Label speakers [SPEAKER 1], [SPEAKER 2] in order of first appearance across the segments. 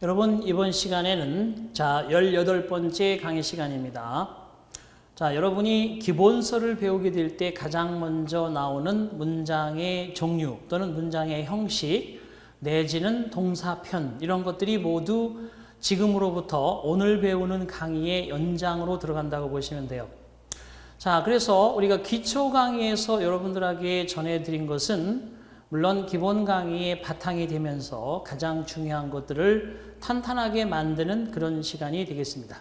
[SPEAKER 1] 여러분, 이번 시간에는 18번째 강의 시간입니다. 여러분이 기본서를 배우게 될 때 가장 먼저 나오는 문장의 종류 또는 문장의 형식 내지는 동사편, 이런 것들이 모두 지금으로부터 오늘 배우는 강의의 연장으로 들어간다고 보시면 돼요. 그래서 우리가 기초 강의에서 여러분들에게 전해드린 것은 물론 기본 강의의 바탕이 되면서 가장 중요한 것들을 탄탄하게 만드는 그런 시간이 되겠습니다.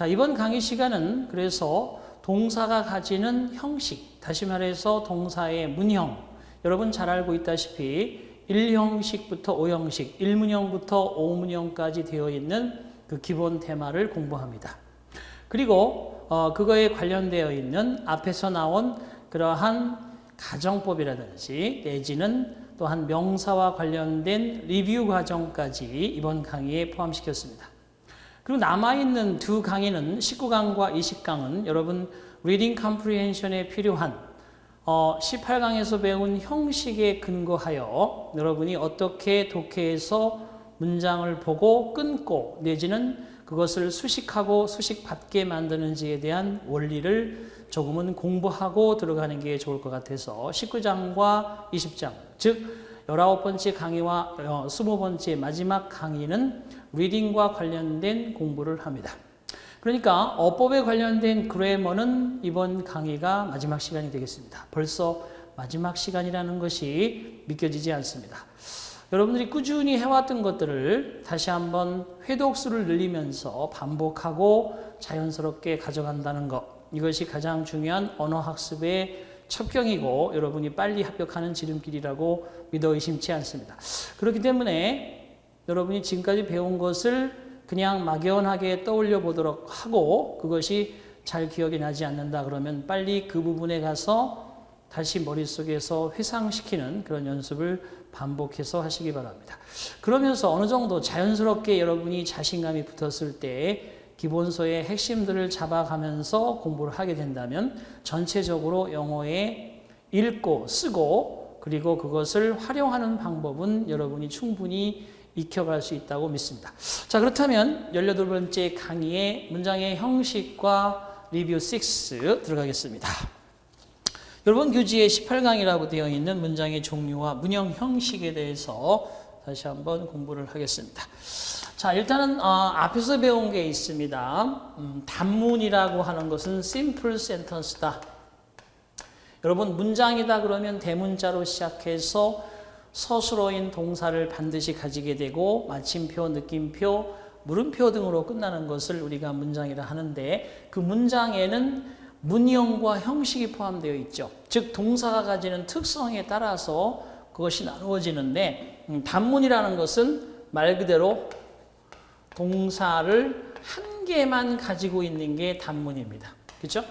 [SPEAKER 1] 이번 강의 시간은 그래서 동사가 가지는 형식, 다시 말해서 동사의 문형, 여러분 잘 알고 있다시피 1형식부터 5형식, 1문형부터 5문형까지 되어 있는 그 기본 테마를 공부합니다. 그리고 그거에 관련되어 있는 앞에서 나온 그러한 가정법이라든지 내지는 또한 명사와 관련된 리뷰 과정까지 이번 강의에 포함시켰습니다. 그리고 남아있는 두 강의는 19강과 20강은 여러분 리딩 컴프리헨션에 필요한 18강에서 배운 형식에 근거하여 여러분이 어떻게 독해에서 문장을 보고 끊고 내지는 그것을 수식하고 수식받게 만드는지에 대한 원리를 조금은 공부하고 들어가는 게 좋을 것 같아서 19장과 20장, 즉 19번째 강의와 20번째 마지막 강의는 리딩과 관련된 공부를 합니다. 그러니까 어법에 관련된 그래머는 이번 강의가 마지막 시간이 되겠습니다. 벌써 마지막 시간이라는 것이 믿겨지지 않습니다. 여러분들이 꾸준히 해왔던 것들을 다시 한번 회독수를 늘리면서 반복하고 자연스럽게 가져간다는 것, 이것이 가장 중요한 언어학습의 첩경이고 여러분이 빨리 합격하는 지름길이라고 믿어 의심치 않습니다. 그렇기 때문에 여러분이 지금까지 배운 것을 그냥 막연하게 떠올려 보도록 하고 그것이 잘 기억이 나지 않는다 그러면 빨리 그 부분에 가서 다시 머릿속에서 회상시키는 그런 연습을 반복해서 하시기 바랍니다. 그러면서 어느 정도 자연스럽게 여러분이 자신감이 붙었을 때 기본서의 핵심들을 잡아가면서 공부를 하게 된다면 전체적으로 영어에 읽고 쓰고 그리고 그것을 활용하는 방법은 여러분이 충분히 익혀갈 수 있다고 믿습니다. 그렇다면 18번째 강의의 문장의 형식과 리뷰 6 들어가겠습니다. 여러분 교지에 18강이라고 되어 있는 문장의 종류와 문형 형식에 대해서 다시 한번 공부를 하겠습니다. 일단은 앞에서 배운 게 있습니다. 단문이라고 하는 것은 simple sentence다. 여러분 문장이다 그러면 대문자로 시작해서 서술어인 동사를 반드시 가지게 되고 마침표, 느낌표, 물음표 등으로 끝나는 것을 우리가 문장이라 하는데 그 문장에는 문형과 형식이 포함되어 있죠. 즉 동사가 가지는 특성에 따라서 그것이 나누어지는데 단문이라는 것은 말 그대로 동사를 한 개만 가지고 있는 게 단문입니다. 그렇죠?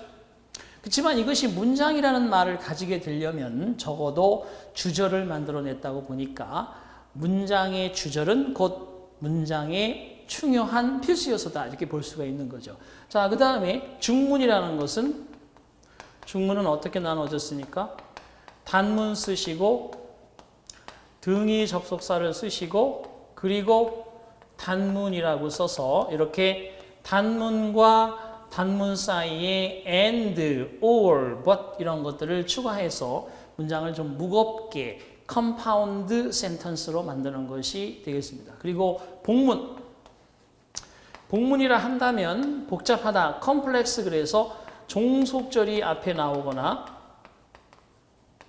[SPEAKER 1] 그렇지만 이것이 문장이라는 말을 가지게 되려면 적어도 주절을 만들어냈다고 보니까 문장의 주절은 곧 문장의 중요한 필수 요소다 이렇게 볼 수가 있는 거죠. 그 다음에 중문이라는 것은 중문은 어떻게 나눠졌습니까? 단문 쓰시고 등위 접속사를 쓰시고 그리고 단문이라고 써서 이렇게 단문과 단문 사이에 and, or, but 이런 것들을 추가해서 문장을 좀 무겁게 compound sentence로 만드는 것이 되겠습니다. 그리고 복문이라 한다면 복잡하다, 컴플렉스, 그래서 종속절이 앞에 나오거나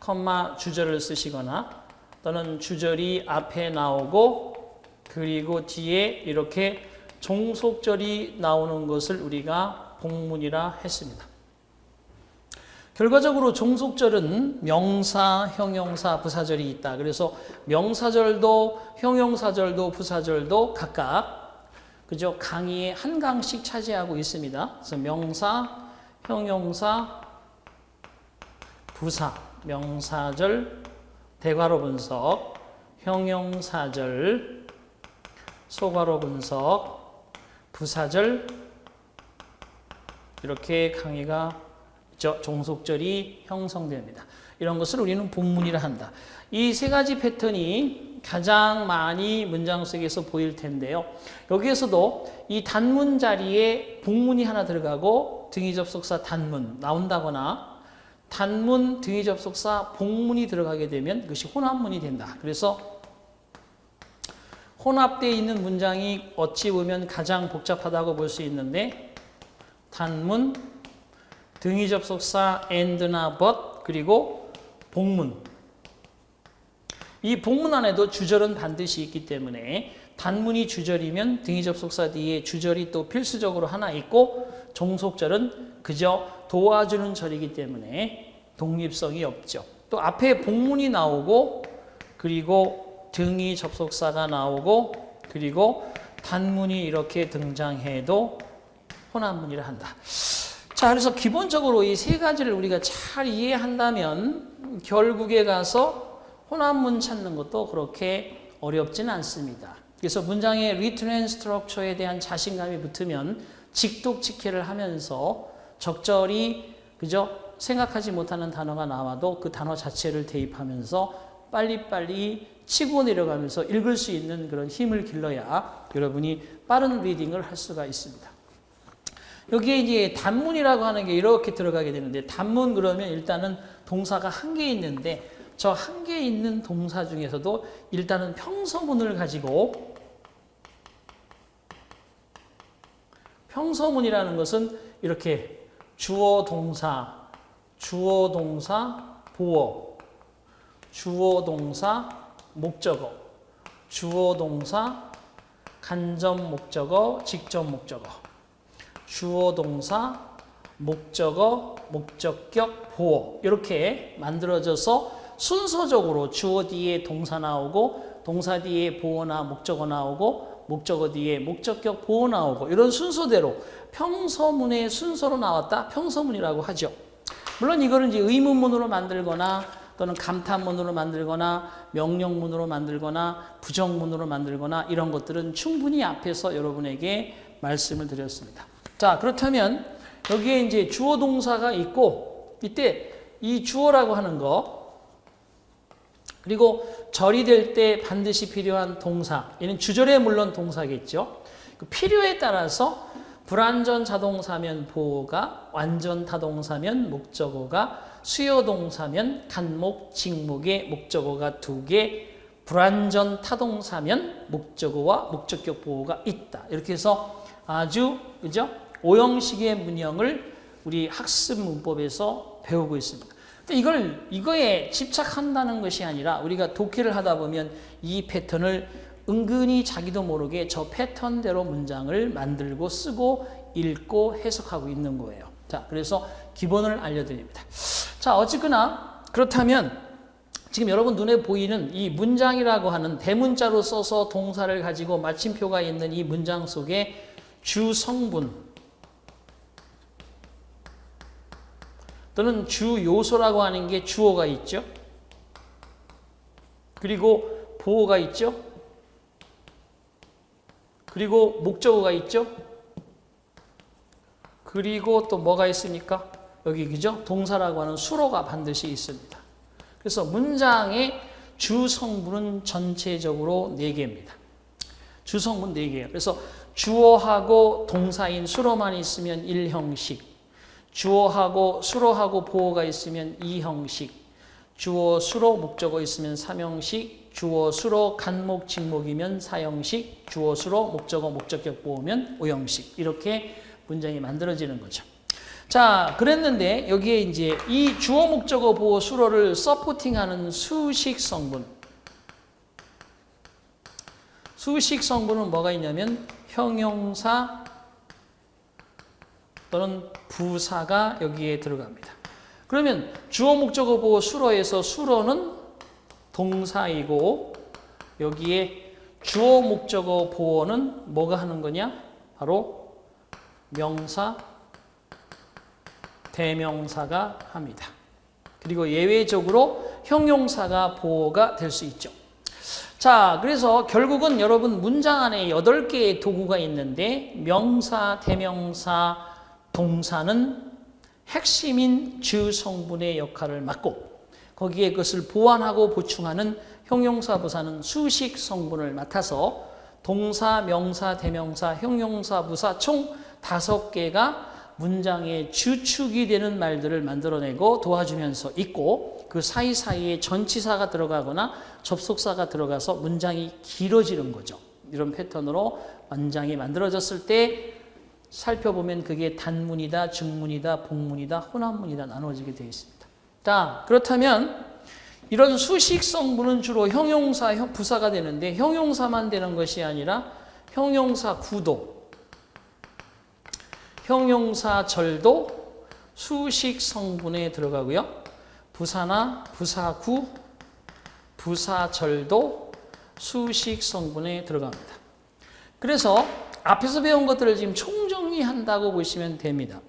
[SPEAKER 1] 컴마 주절을 쓰시거나 또는 주절이 앞에 나오고 그리고 뒤에 이렇게 종속절이 나오는 것을 우리가 복문이라 했습니다. 결과적으로 종속절은 명사, 형용사, 부사절이 있다. 그래서 명사절도 형용사절도 부사절도 각각 그죠? 강의에 한 강씩 차지하고 있습니다. 그래서 명사, 형용사, 부사, 명사절, 대괄호 분석, 형용사절, 소괄호 분석, 부사절 이렇게 강의가 종속절이 형성됩니다. 이런 것을 우리는 본문이라 한다. 이 세 가지 패턴이 가장 많이 문장 속에서 보일 텐데요. 여기에서도 이 단문 자리에 복문이 하나 들어가고 등위접속사 단문 나온다거나 단문 등위접속사 복문이 들어가게 되면 그것이 혼합문이 된다. 그래서 혼합되어 있는 문장이 어찌 보면 가장 복잡하다고 볼 수 있는데 단문, 등위접속사 and나 but 그리고 복문. 이 복문 안에도 주절은 반드시 있기 때문에 단문이 주절이면 등위접속사 뒤에 주절이 또 필수적으로 하나 있고 종속절은 그저 도와주는 절이기 때문에 독립성이 없죠. 또 앞에 복문이 나오고 그리고 등위접속사가 나오고 그리고 단문이 이렇게 등장해도 혼합문이라 한다. 자, 그래서 기본적으로 이 세 가지를 우리가 잘 이해한다면 결국에 가서 혼합문 찾는 것도 그렇게 어렵지는 않습니다. 그래서 문장의 리튼 앤 스트럭처에 대한 자신감이 붙으면 직독직해를 하면서 적절히 그저 생각하지 못하는 단어가 나와도 그 단어 자체를 대입하면서 빨리빨리 치고 내려가면서 읽을 수 있는 그런 힘을 길러야 여러분이 빠른 리딩을 할 수가 있습니다. 여기에 이제 단문이라고 하는 게 이렇게 들어가게 되는데 단문 그러면 일단은 동사가 한 개 있는데 저 한 개 있는 동사 중에서도 일단은 평서문을 가지고 평서문이라는 것은 이렇게 주어 동사, 보어, 주어 동사, 목적어, 주어 동사, 간접 목적어, 직접 목적어, 주어 동사, 목적어, 목적격, 보어 이렇게 만들어져서 순서적으로 주어 뒤에 동사 나오고 동사 뒤에 보어나 목적어 나오고 목적어 뒤에 목적격 보어 나오고 이런 순서대로 평서문의 순서로 나왔다 평서문이라고 하죠. 물론 이거는 이제 의문문으로 만들거나 또는 감탄문으로 만들거나 명령문으로 만들거나 부정문으로 만들거나 이런 것들은 충분히 앞에서 여러분에게 말씀을 드렸습니다. 자, 그렇다면 여기에 이제 주어 동사가 있고 이때 이 주어라고 하는 거 그리고 절이 될 때 반드시 필요한 동사, 얘는 주절에 물론 동사겠죠. 그 필요에 따라서 불완전 자동사면 보어가, 완전 타동사면 목적어가, 수요 동사면 간목, 직목의 목적어가 2개, 불완전 타동사면 목적어와 목적격 보어가 있다. 이렇게 해서 아주 그죠? 5형식의 문형을 우리 학습 문법에서 배우고 있습니다. 이거에 집착한다는 것이 아니라 우리가 독해를 하다 보면 이 패턴을 은근히 자기도 모르게 저 패턴대로 문장을 만들고 쓰고 읽고 해석하고 있는 거예요. 자, 그래서 기본을 알려드립니다. 자, 어쨌거나 그렇다면 지금 여러분 눈에 보이는 이 문장이라고 하는 대문자로 써서 동사를 가지고 마침표가 있는 이 문장 속에 주성분 또는 주 요소라고 하는 게 주어가 있죠. 그리고 보어가 있죠. 그리고 목적어가 있죠. 그리고 또 뭐가 있습니까? 여기 그죠? 동사라고 하는 수로가 반드시 있습니다. 그래서 문장의 주성분은 전체적으로 4개입니다. 주성분 4개예요. 그래서 주어하고 동사인 수로만 있으면 1형식, 주어하고 수로하고 보어가 있으면 2형식, 주어 수로 목적어 있으면 3형식, 주어 수로 간목 직목이면 4형식, 주어 수로 목적어 목적격 보어면 5형식 이렇게 문장이 만들어지는 거죠. 자, 그랬는데 여기에 이제 이 주어 목적어 보어 수로를 서포팅하는 수식 성분, 수식 성분은 뭐가 있냐면 형용사 또는 부사가 여기에 들어갑니다. 그러면 주어 목적어 보어 수로에서 수로는 동사이고 여기에 주어 목적어 보어는 뭐가 하는 거냐? 바로 명사, 대명사가 합니다. 그리고 예외적으로 형용사가 보어가 될 수 있죠. 자, 그래서 결국은 여러분 문장 안에 8개의 도구가 있는데 명사, 대명사, 동사는 핵심인 주 성분의 역할을 맡고 거기에 그것을 보완하고 보충하는 형용사 부사는 수식 성분을 맡아서 동사, 명사, 대명사, 형용사, 부사 총 5개가 문장의 주축이 되는 말들을 만들어내고 도와주면서 있고 그 사이사이에 전치사가 들어가거나 접속사가 들어가서 문장이 길어지는 거죠. 이런 패턴으로 문장이 만들어졌을 때 살펴보면 그게 단문이다, 중문이다, 복문이다, 혼합문이다 나누어지게 되어 있습니다. 자, 그렇다면 이런 수식 성분은 주로 형용사, 부사가 되는데 형용사만 되는 것이 아니라 형용사 구도, 형용사 절도 수식 성분에 들어가고요. 부사나 부사구, 부사절도 수식 성분에 들어갑니다. 그래서 앞에서 배운 것들을 지금 총정리한다고 보시면 됩니다.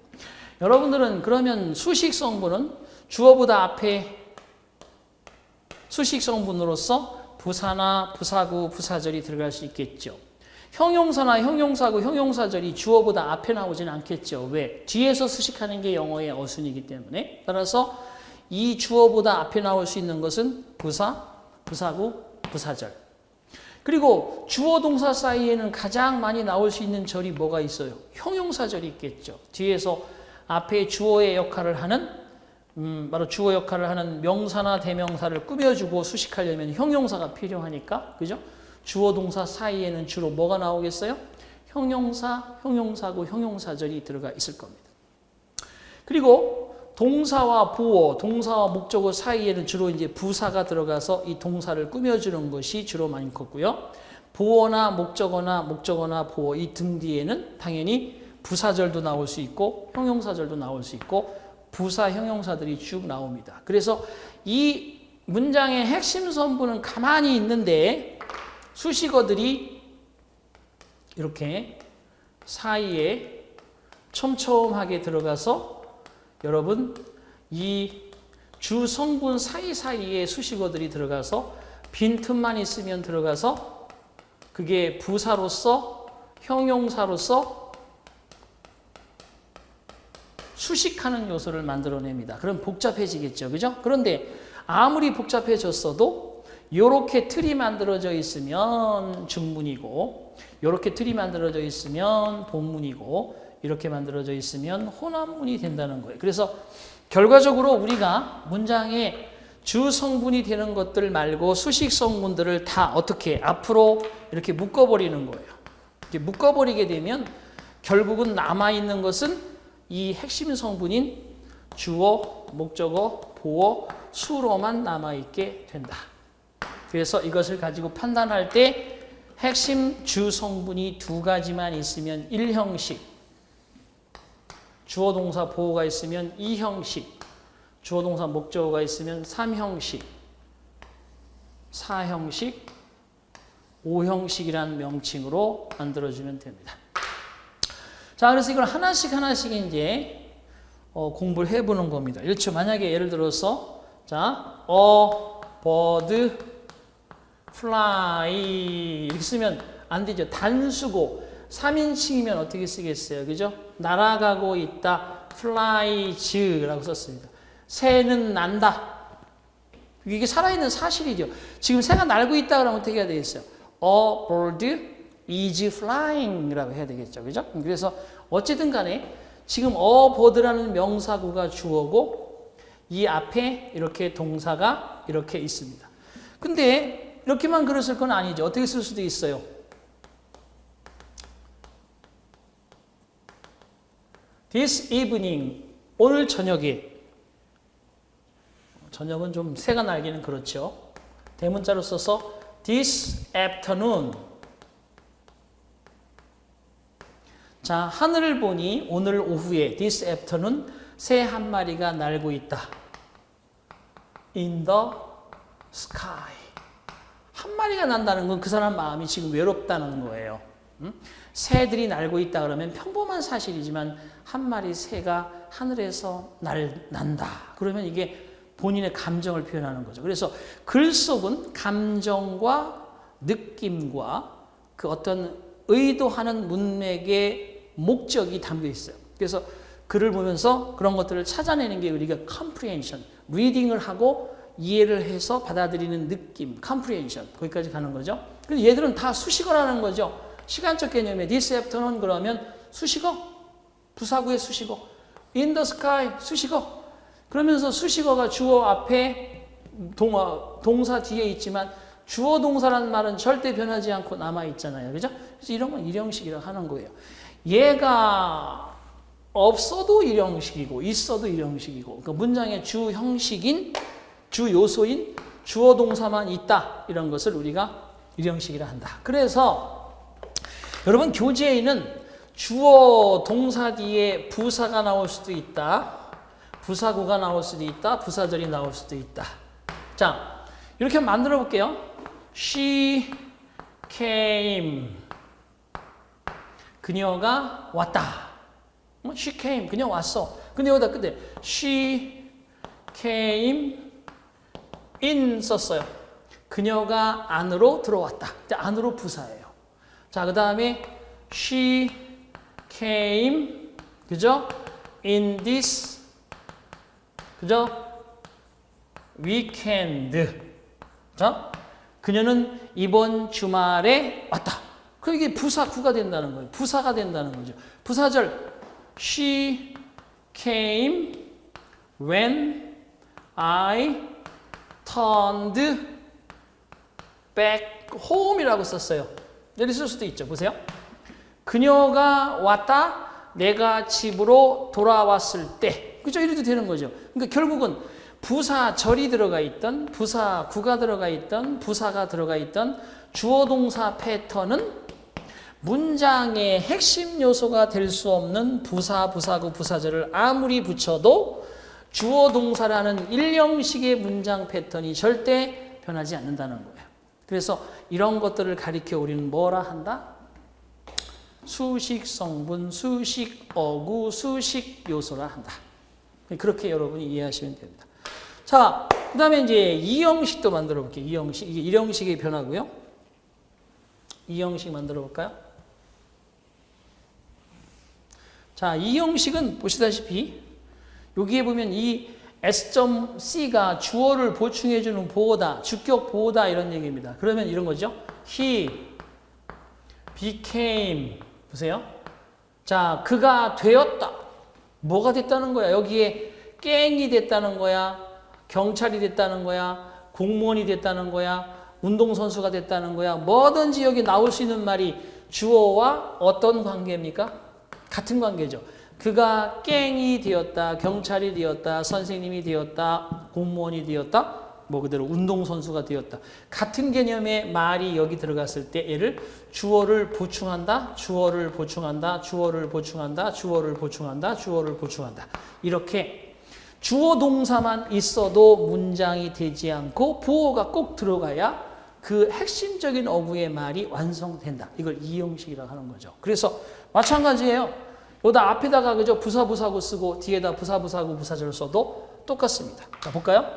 [SPEAKER 1] 여러분들은 그러면 수식 성분은 주어보다 앞에 수식 성분으로서 부사나 부사구, 부사절이 들어갈 수 있겠죠. 형용사나 형용사구, 형용사절이 주어보다 앞에 나오지는 않겠죠. 왜? 뒤에서 수식하는 게 영어의 어순이기 때문에. 따라서 이 주어보다 앞에 나올 수 있는 것은 부사, 부사구, 부사절. 그리고 주어 동사 사이에는 가장 많이 나올 수 있는 절이 뭐가 있어요? 형용사절이 있겠죠. 뒤에서 앞에 주어의 역할을 하는 바로 주어 역할을 하는 명사나 대명사를 꾸며주고 수식하려면 형용사가 필요하니까, 그죠? 주어 동사 사이에는 주로 뭐가 나오겠어요? 형용사, 형용사구, 형용사절이 들어가 있을 겁니다. 그리고 동사와 보어, 동사와 목적어 사이에는 주로 이제 부사가 들어가서 이 동사를 꾸며주는 것이 주로 많이 컸고요. 보어나 목적어나 보어 이 등 뒤에는 당연히 부사절도 나올 수 있고 형용사절도 나올 수 있고 부사 형용사들이 쭉 나옵니다. 그래서 이 문장의 핵심 성분은 가만히 있는데 수식어들이 이렇게 사이에 촘촘하게 들어가서 여러분 이 주 성분 사이사이에 수식어들이 들어가서 빈틈만 있으면 들어가서 그게 부사로서 형용사로서 수식하는 요소를 만들어냅니다. 그럼 복잡해지겠죠. 그죠? 그런데 아무리 복잡해졌어도 이렇게 틀이 만들어져 있으면 중문이고 이렇게 틀이 만들어져 있으면 본문이고 이렇게 만들어져 있으면 혼합문이 된다는 거예요. 그래서 결과적으로 우리가 문장의 주 성분이 되는 것들 말고 수식 성분들을 다 어떻게 앞으로 이렇게 묶어버리는 거예요. 이렇게 묶어버리게 되면 결국은 남아있는 것은 이 핵심 성분인 주어, 목적어, 보어, 수로만 남아있게 된다. 그래서 이것을 가지고 판단할 때 핵심 주 성분이 2가지만 있으면 1형식, 주어 동사 보어가 있으면 2형식, 주어 동사 목적어가 있으면 3형식, 4형식, 5형식이라는 명칭으로 만들어주면 됩니다. 자, 그래서 이걸 하나씩 이제 공부를 해보는 겁니다. 그렇죠. 만약에 예를 들어서 자, bird fly 이렇게 쓰면 안 되죠. 단수고 3인칭이면 어떻게 쓰겠어요? 그죠? 날아가고 있다. flies라고 썼습니다. 새는 난다. 이게 살아있는 사실이죠. 지금 새가 날고 있다 그러면 어떻게 해야 되겠어요? A bird is flying이라고 해야 되겠죠. 그죠? 그래서 어쨌든 간에 지금 a bird라는 명사구가 주어고 이 앞에 이렇게 동사가 이렇게 있습니다. 근데 이렇게만 글을 쓸 건 아니죠. 어떻게 쓸 수도 있어요. This evening, 오늘 저녁에. 저녁은 좀 새가 날기는 그렇죠. 대문자로 써서 this afternoon. 자, 하늘을 보니 오늘 오후에 this afternoon 새 한 마리가 날고 있다. In the sky. 한 마리가 난다는 건 그 사람 마음이 지금 외롭다는 거예요. 새들이 날고 있다 그러면 평범한 사실이지만 한 마리 새가 하늘에서 난다. 그러면 이게 본인의 감정을 표현하는 거죠. 그래서 글 속은 감정과 느낌과 그 어떤 의도하는 문맥의 목적이 담겨 있어요. 그래서 글을 보면서 그런 것들을 찾아내는 게 우리가 comprehension, 리딩을 하고 이해를 해서 받아들이는 느낌, comprehension, 거기까지 가는 거죠. 근데 얘들은 다 수식어라는 거죠. 시간적 개념에 this afternoon 그러면 수식어, 부사구의 수식어, in the sky 수식어. 그러면서 수식어가 주어 앞에 동사 뒤에 있지만 주어 동사라는 말은 절대 변하지 않고 남아 있잖아요. 그죠? 그래서 이런 건 일형식이라고 하는 거예요. 얘가 없어도 일형식이고 있어도 일형식이고 그러니까 문장의 주 형식인 주 요소인 주어 동사만 있다. 이런 것을 우리가 일형식이라 한다. 그래서 여러분 교재에는 주어 동사 뒤에 부사가 나올 수도 있다. 부사구가 나올 수도 있다. 부사절이 나올 수도 있다. 자, 이렇게 만들어 볼게요. She came. 그녀가 왔다. She came. 그녀 왔어. 근데 여기다 끝에 She came in 썼어요. 그녀가 안으로 들어왔다. 안으로 부사예요. 자, 그 다음에 She came, 그죠? In this, 그죠? weekend. 자, 그녀는 이번 주말에 왔다. 그럼 이게 부사구가 된다는 거예요. 부사가 된다는 거죠. 부사절 She came when I turned back home이라고 썼어요. 여기 쓸 수도 있죠. 보세요. 그녀가 왔다. 내가 집으로 돌아왔을 때. 그죠? 이래도 되는 거죠. 그러니까 결국은 부사절이 들어가 있던, 부사구가 들어가 있던, 부사가 들어가 있던 주어 동사 패턴은 문장의 핵심 요소가 될 수 없는 부사, 부사구, 부사절을 아무리 붙여도 주어 동사라는 일형식의 문장 패턴이 절대 변하지 않는다는 거예요. 그래서 이런 것들을 가리켜 우리는 뭐라 한다? 수식 성분, 수식 어구, 수식 요소라 한다. 그렇게 여러분이 이해하시면 됩니다. 자, 그 다음에 이제 이형식도 만들어 볼게요. 이형식. 이게 일형식의 변화고요. 이형식 만들어 볼까요? 자, 이형식은 보시다시피 여기에 보면 이 S.C가 주어를 보충해주는 보호다, 주격 보호다 이런 얘기입니다. 그러면 이런 거죠. He became, 보세요. 자, 그가 되었다. 뭐가 됐다는 거야? 여기에 깽이 됐다는 거야? 경찰이 됐다는 거야? 공무원이 됐다는 거야? 운동선수가 됐다는 거야? 뭐든지 여기 나올 수 있는 말이 주어와 어떤 관계입니까? 같은 관계죠. 그가 깽이 되었다, 경찰이 되었다, 선생님이 되었다, 공무원이 되었다, 뭐 그대로 운동선수가 되었다. 같은 개념의 말이 여기 들어갔을 때 얘를 주어를 보충한다, 주어를 보충한다, 주어를 보충한다, 주어를 보충한다, 주어를 보충한다. 이렇게 주어 동사만 있어도 문장이 되지 않고 보어가 꼭 들어가야 그 핵심적인 어구의 말이 완성된다. 이걸 이형식이라고 하는 거죠. 그래서 마찬가지예요. 여기다 앞에다가 그죠 부사 부사구 쓰고 뒤에다 부사 부사구 부사절 써도 똑같습니다. 자, 볼까요?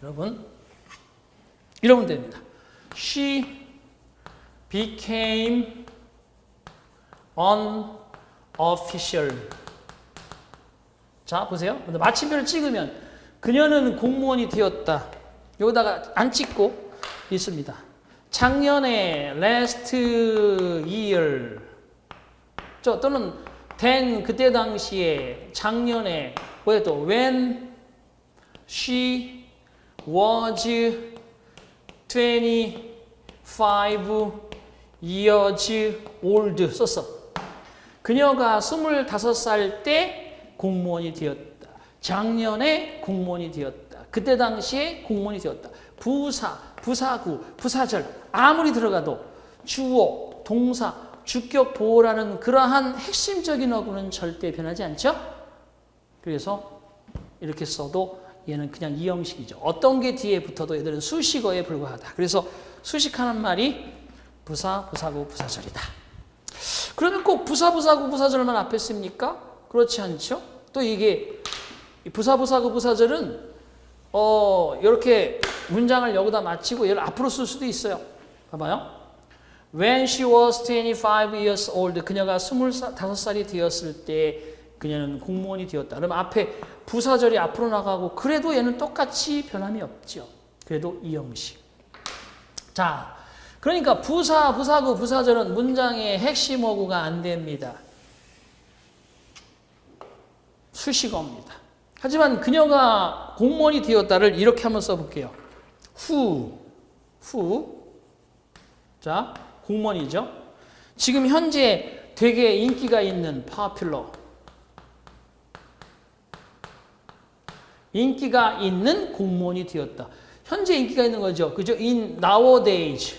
[SPEAKER 1] 여러분 이러면 됩니다. She became unofficial. 자, 보세요. 마침표를 찍으면 그녀는 공무원이 되었다. 여기다가 안 찍고 있습니다. 작년에 last year 또는 then 그때 당시에 작년에 뭐야 또 when she was 25 years old 썼어. 그녀가 25살 때 공무원이 되었다. 작년에 공무원이 되었다. 그때 당시에 공무원이 되었다. 부사, 부사구, 부사절 아무리 들어가도 주어, 동사, 주격 보호라는 그러한 핵심적인 어구는 절대 변하지 않죠? 그래서 이렇게 써도 얘는 그냥 이형식이죠. 어떤 게 뒤에 붙어도 얘들은 수식어에 불과하다. 그래서 수식하는 말이 부사, 부사구, 부사절이다. 그러면 꼭 부사, 부사구, 부사절만 앞에 씁니까? 그렇지 않죠? 또 이게 부사, 부사구, 부사절은 이렇게 문장을 여기다 마치고 얘를 앞으로 쓸 수도 있어요. 봐봐요. When she was 25 years old, 그녀가 25살이 되었을 때 그녀는 공무원이 되었다. 그럼 앞에 부사절이 앞으로 나가고 그래도 얘는 똑같이 변함이 없죠. 그래도 이 형식. 자, 그러니까 부사, 부사구, 부사절은 문장의 핵심 어구가 안 됩니다. 수식어입니다. 하지만 그녀가 공무원이 되었다를 이렇게 한번 써볼게요. who. 자, 공무원이죠. 지금 현재 되게 인기가 있는 popular. 인기가 있는 공무원이 되었다. 현재 인기가 있는 거죠. 그죠? in nowadays.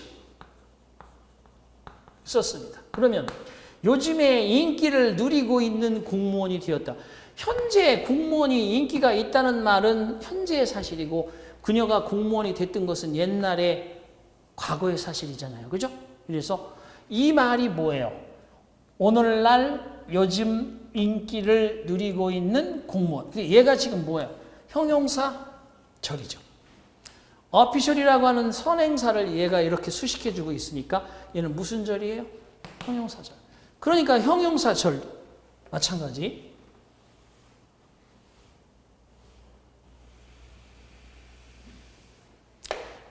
[SPEAKER 1] 썼습니다. 그러면 요즘에 인기를 누리고 있는 공무원이 되었다. 현재 공무원이 인기가 있다는 말은 현재의 사실이고 그녀가 공무원이 됐던 것은 옛날에 과거의 사실이잖아요. 그죠? 그래서 이 말이 뭐예요? 오늘날 요즘 인기를 누리고 있는 공무원. 얘가 지금 뭐예요? 형용사 절이죠. 어피셜이라고 하는 선행사를 얘가 이렇게 수식해주고 있으니까 얘는 무슨 절이에요? 형용사절. 그러니까 형용사절 마찬가지.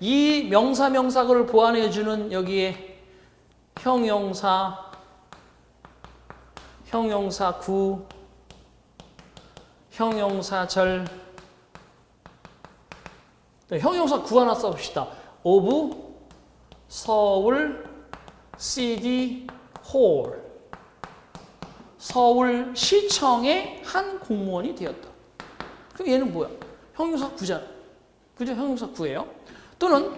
[SPEAKER 1] 이 명사 명사구를 보완해주는 여기에 형용사, 형용사구, 형용사절. 형용사구 하나 써봅시다. of 서울 city hall. 서울시청의 한 공무원이 되었다. 그럼 얘는 뭐야? 형용사구잖아. 그죠? 형용사구예요. 또는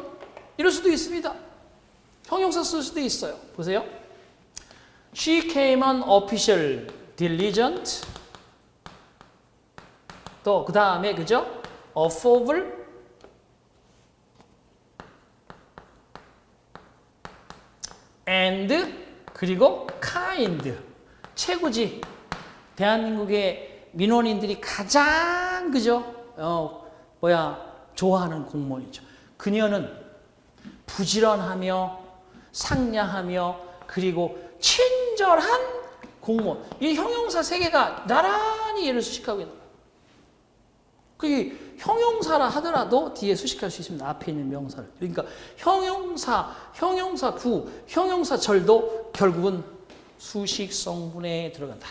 [SPEAKER 1] 이럴 수도 있습니다. 형용사 쓸 수도 있어요. 보세요. She came an official, diligent. 또 그 다음에 그죠? affable. and 그리고 kind. 최고지. 대한민국의 민원인들이 가장 그죠? 좋아하는 공무원이죠. 그녀는 부지런하며 상냥하며 그리고 친절한 공무원. 이 형용사 세 개가 나란히 얘를 수식하고 있는 거예요. 그게 형용사라 하더라도 뒤에 수식할 수 있습니다. 앞에 있는 명사를. 그러니까 형용사, 형용사구, 형용사절도 결국은 수식성분에 들어간다.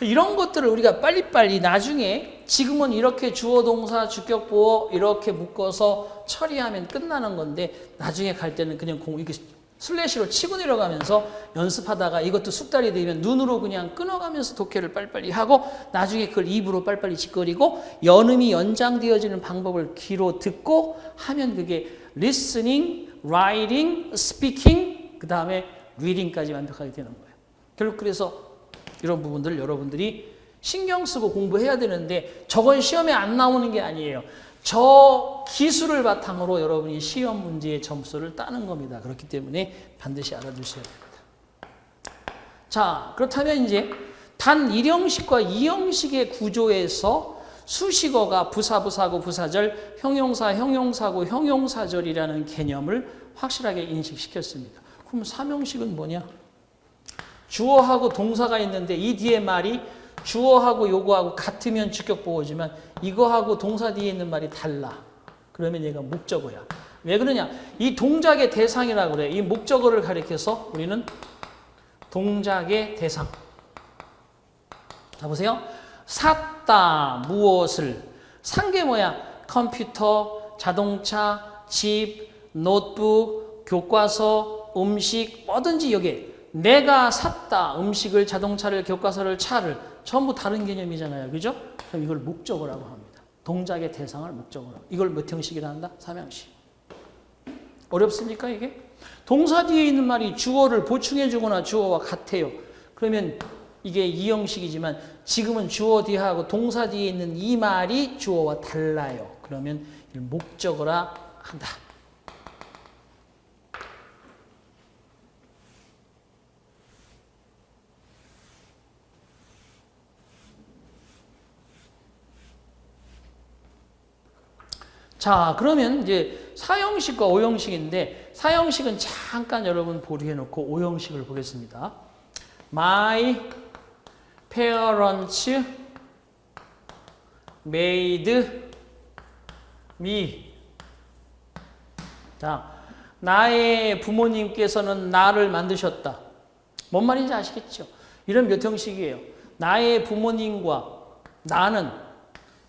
[SPEAKER 1] 이런 것들을 우리가 빨리빨리 나중에 지금은 이렇게 주어, 동사, 주격, 보어 이렇게 묶어서 처리하면 끝나는 건데 나중에 갈 때는 그냥 이렇게 슬래시로 치고 내려가면서 연습하다가 이것도 숙달이 되면 눈으로 그냥 끊어가면서 독해를 빨리빨리 하고 나중에 그걸 입으로 빨리빨리 짓거리고 연음이 연장되어지는 방법을 귀로 듣고 하면 그게 listening, writing, speaking 그 다음에 reading까지 완벽하게 되는 거예요. 결국 그래서 이런 부분들 여러분들이 신경 쓰고 공부해야 되는데 저건 시험에 안 나오는 게 아니에요. 저 기술을 바탕으로 여러분이 시험 문제의 점수를 따는 겁니다. 그렇기 때문에 반드시 알아두셔야 됩니다. 자, 그렇다면 이제 단 1형식과 2형식의 구조에서 수식어가 부사, 부사구, 부사절, 형용사, 형용사구, 형용사절이라는 개념을 확실하게 인식시켰습니다. 그럼 3형식은 뭐냐? 주어하고 동사가 있는데 이 뒤에 말이 주어하고 요거하고 같으면 주격보어지만 이거하고 동사 뒤에 있는 말이 달라. 그러면 얘가 목적어야. 왜 그러냐? 이 동작의 대상이라고 그래. 이 목적어를 가리켜서 우리는 동작의 대상. 자, 보세요. 샀다, 무엇을. 산 게 뭐야? 컴퓨터, 자동차, 집, 노트북, 교과서, 음식, 뭐든지 여기에. 내가 샀다, 음식을, 자동차를, 교과서를, 차를. 전부 다른 개념이잖아요. 그죠? 그럼 이걸 목적어라고 합니다. 동작의 대상을 목적어라고. 이걸 몇 형식이라 한다? 3형식. 어렵습니까, 이게? 동사 뒤에 있는 말이 주어를 보충해주거나 주어와 같아요. 그러면 이게 2형식이지만 지금은 주어 뒤하고 동사 뒤에 있는 이 말이 주어와 달라요. 그러면 이걸 목적어라 한다. 자, 그러면 이제 4형식과 5형식인데 사형식은 잠깐 여러분 보류해 놓고 오형식을 보겠습니다. My parents made me. 자, 나의 부모님께서는 나를 만드셨다. 뭔 말인지 아시겠죠? 이런 몇 형식이에요. 나의 부모님과 나는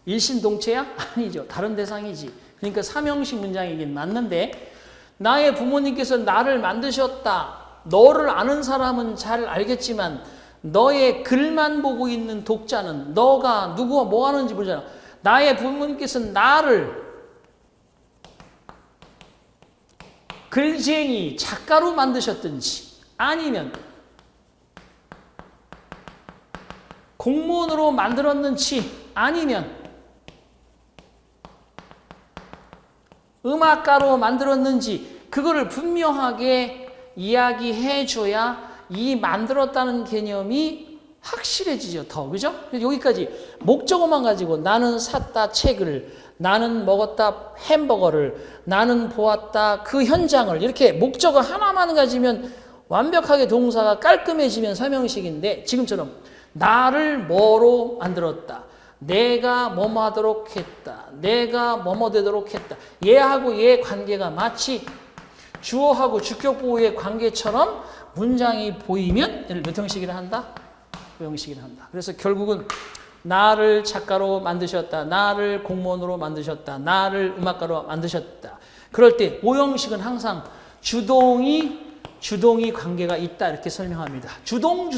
[SPEAKER 1] 일신동체야? 아니죠. 다른 대상이지. 그러니까 삼형식 문장이긴 맞는데 나의 부모님께서 나를 만드셨다. 너를 아는 사람은 잘 알겠지만 너의 글만 보고 있는 독자는 너가 누구와 뭐 하는지 모르잖아. 나의 부모님께서 나를 글쟁이 작가로 만드셨든지 아니면 공무원으로 만들었는지 아니면 음악가로 만들었는지 그거를 분명하게 이야기해 줘야 이 만들었다는 개념이 확실해지죠. 더 그죠? 여기까지 목적어만 가지고 나는 샀다 책을, 나는 먹었다 햄버거를, 나는 보았다 그 현장을 이렇게 목적어 하나만 가지면 완벽하게 동사가 깔끔해지면 삼형식인데 지금처럼 나를 뭐로 만들었다. 내가 뭐뭐 하도록 했다. 내가 뭐뭐 되도록 했다. 얘하고 얘 관계가 마치 주어하고 주격보호의 관계처럼 문장이 보이면 얘를 몇 형식이라 한다? 오형식이라 한다. 그래서 결국은 나를 작가로 만드셨다. 나를 공무원으로 만드셨다. 나를 음악가로 만드셨다. 그럴 때 오형식은 항상 주동이 관계가 있다 이렇게 설명합니다. 주동.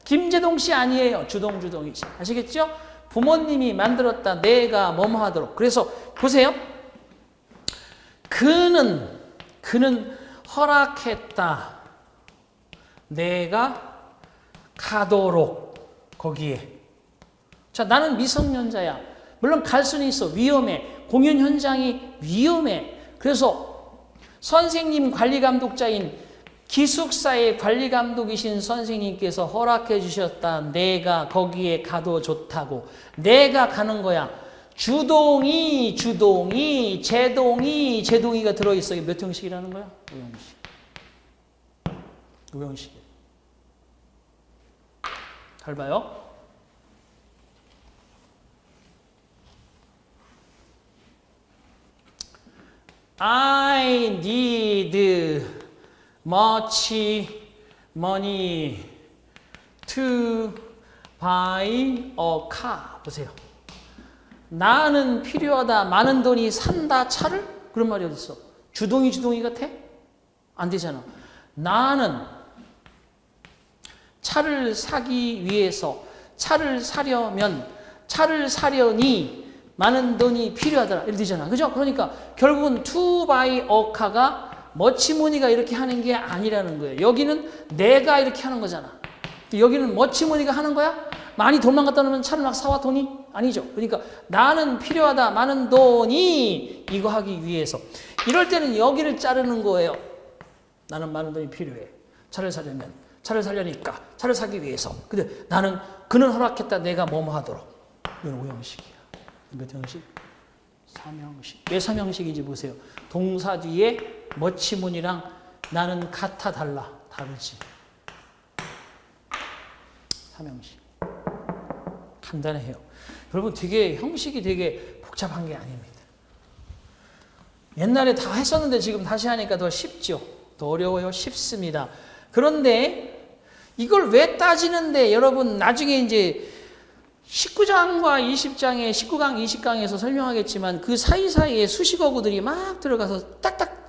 [SPEAKER 1] 김재동 씨 아니에요. 주동이지. 아시겠죠? 부모님이 만들었다. 내가 뭐뭐 하도록. 그래서 보세요. 그는 허락했다. 내가 가도록. 거기에. 자, 나는 미성년자야. 물론 갈 수는 있어. 위험해. 공연 현장이 위험해. 그래서 선생님 관리감독자인 기숙사의 관리감독이신 선생님께서 허락해 주셨다. 내가 거기에 가도 좋다고. 내가 가는 거야. 주동이, 제동이가 들어있어. 이게 몇 형식이라는 거야? 오형식. 잘 봐요. I need much money to buy a car. 보세요. 나는 필요하다. 많은 돈이 산다. 차를? 그런 말이 어딨어? 주동이 같아? 안 되잖아. 나는 차를 사기 위해서 차를 사려니 많은 돈이 필요하더라. 이렇게 되잖아. 그죠? 그러니까 결국은 to buy a car가 머치모니가 이렇게 하는 게 아니라는 거예요. 여기는 내가 이렇게 하는 거잖아. 여기는 머치모니가 하는 거야? 많이 돈만 갖다 놓으면 차를 막 사와 돈이? 아니죠. 그러니까 나는 필요하다. 많은 돈이 이거 하기 위해서. 이럴 때는 여기를 자르는 거예요. 나는 많은 돈이 필요해. 차를 사려니까. 차를 사기 위해서. 근데 그는 허락했다. 내가 뭐뭐 하도록. 이건 오형식이야. 몇 형식? 3형식. 왜 3형식인지 보세요. 동사 뒤에 머치문이랑 나는 같아 달라. 다르지. 3형식. 간단해요. 여러분 형식이 되게 복잡한 게 아닙니다. 옛날에 다 했었는데 지금 다시 하니까 더 쉽죠. 더 어려워요. 쉽습니다. 그런데 이걸 왜 따지는데 여러분 나중에 이제 19장과 20장에 19강, 20강에서 설명하겠지만 그 사이사이에 수식어구들이 막 들어가서 딱딱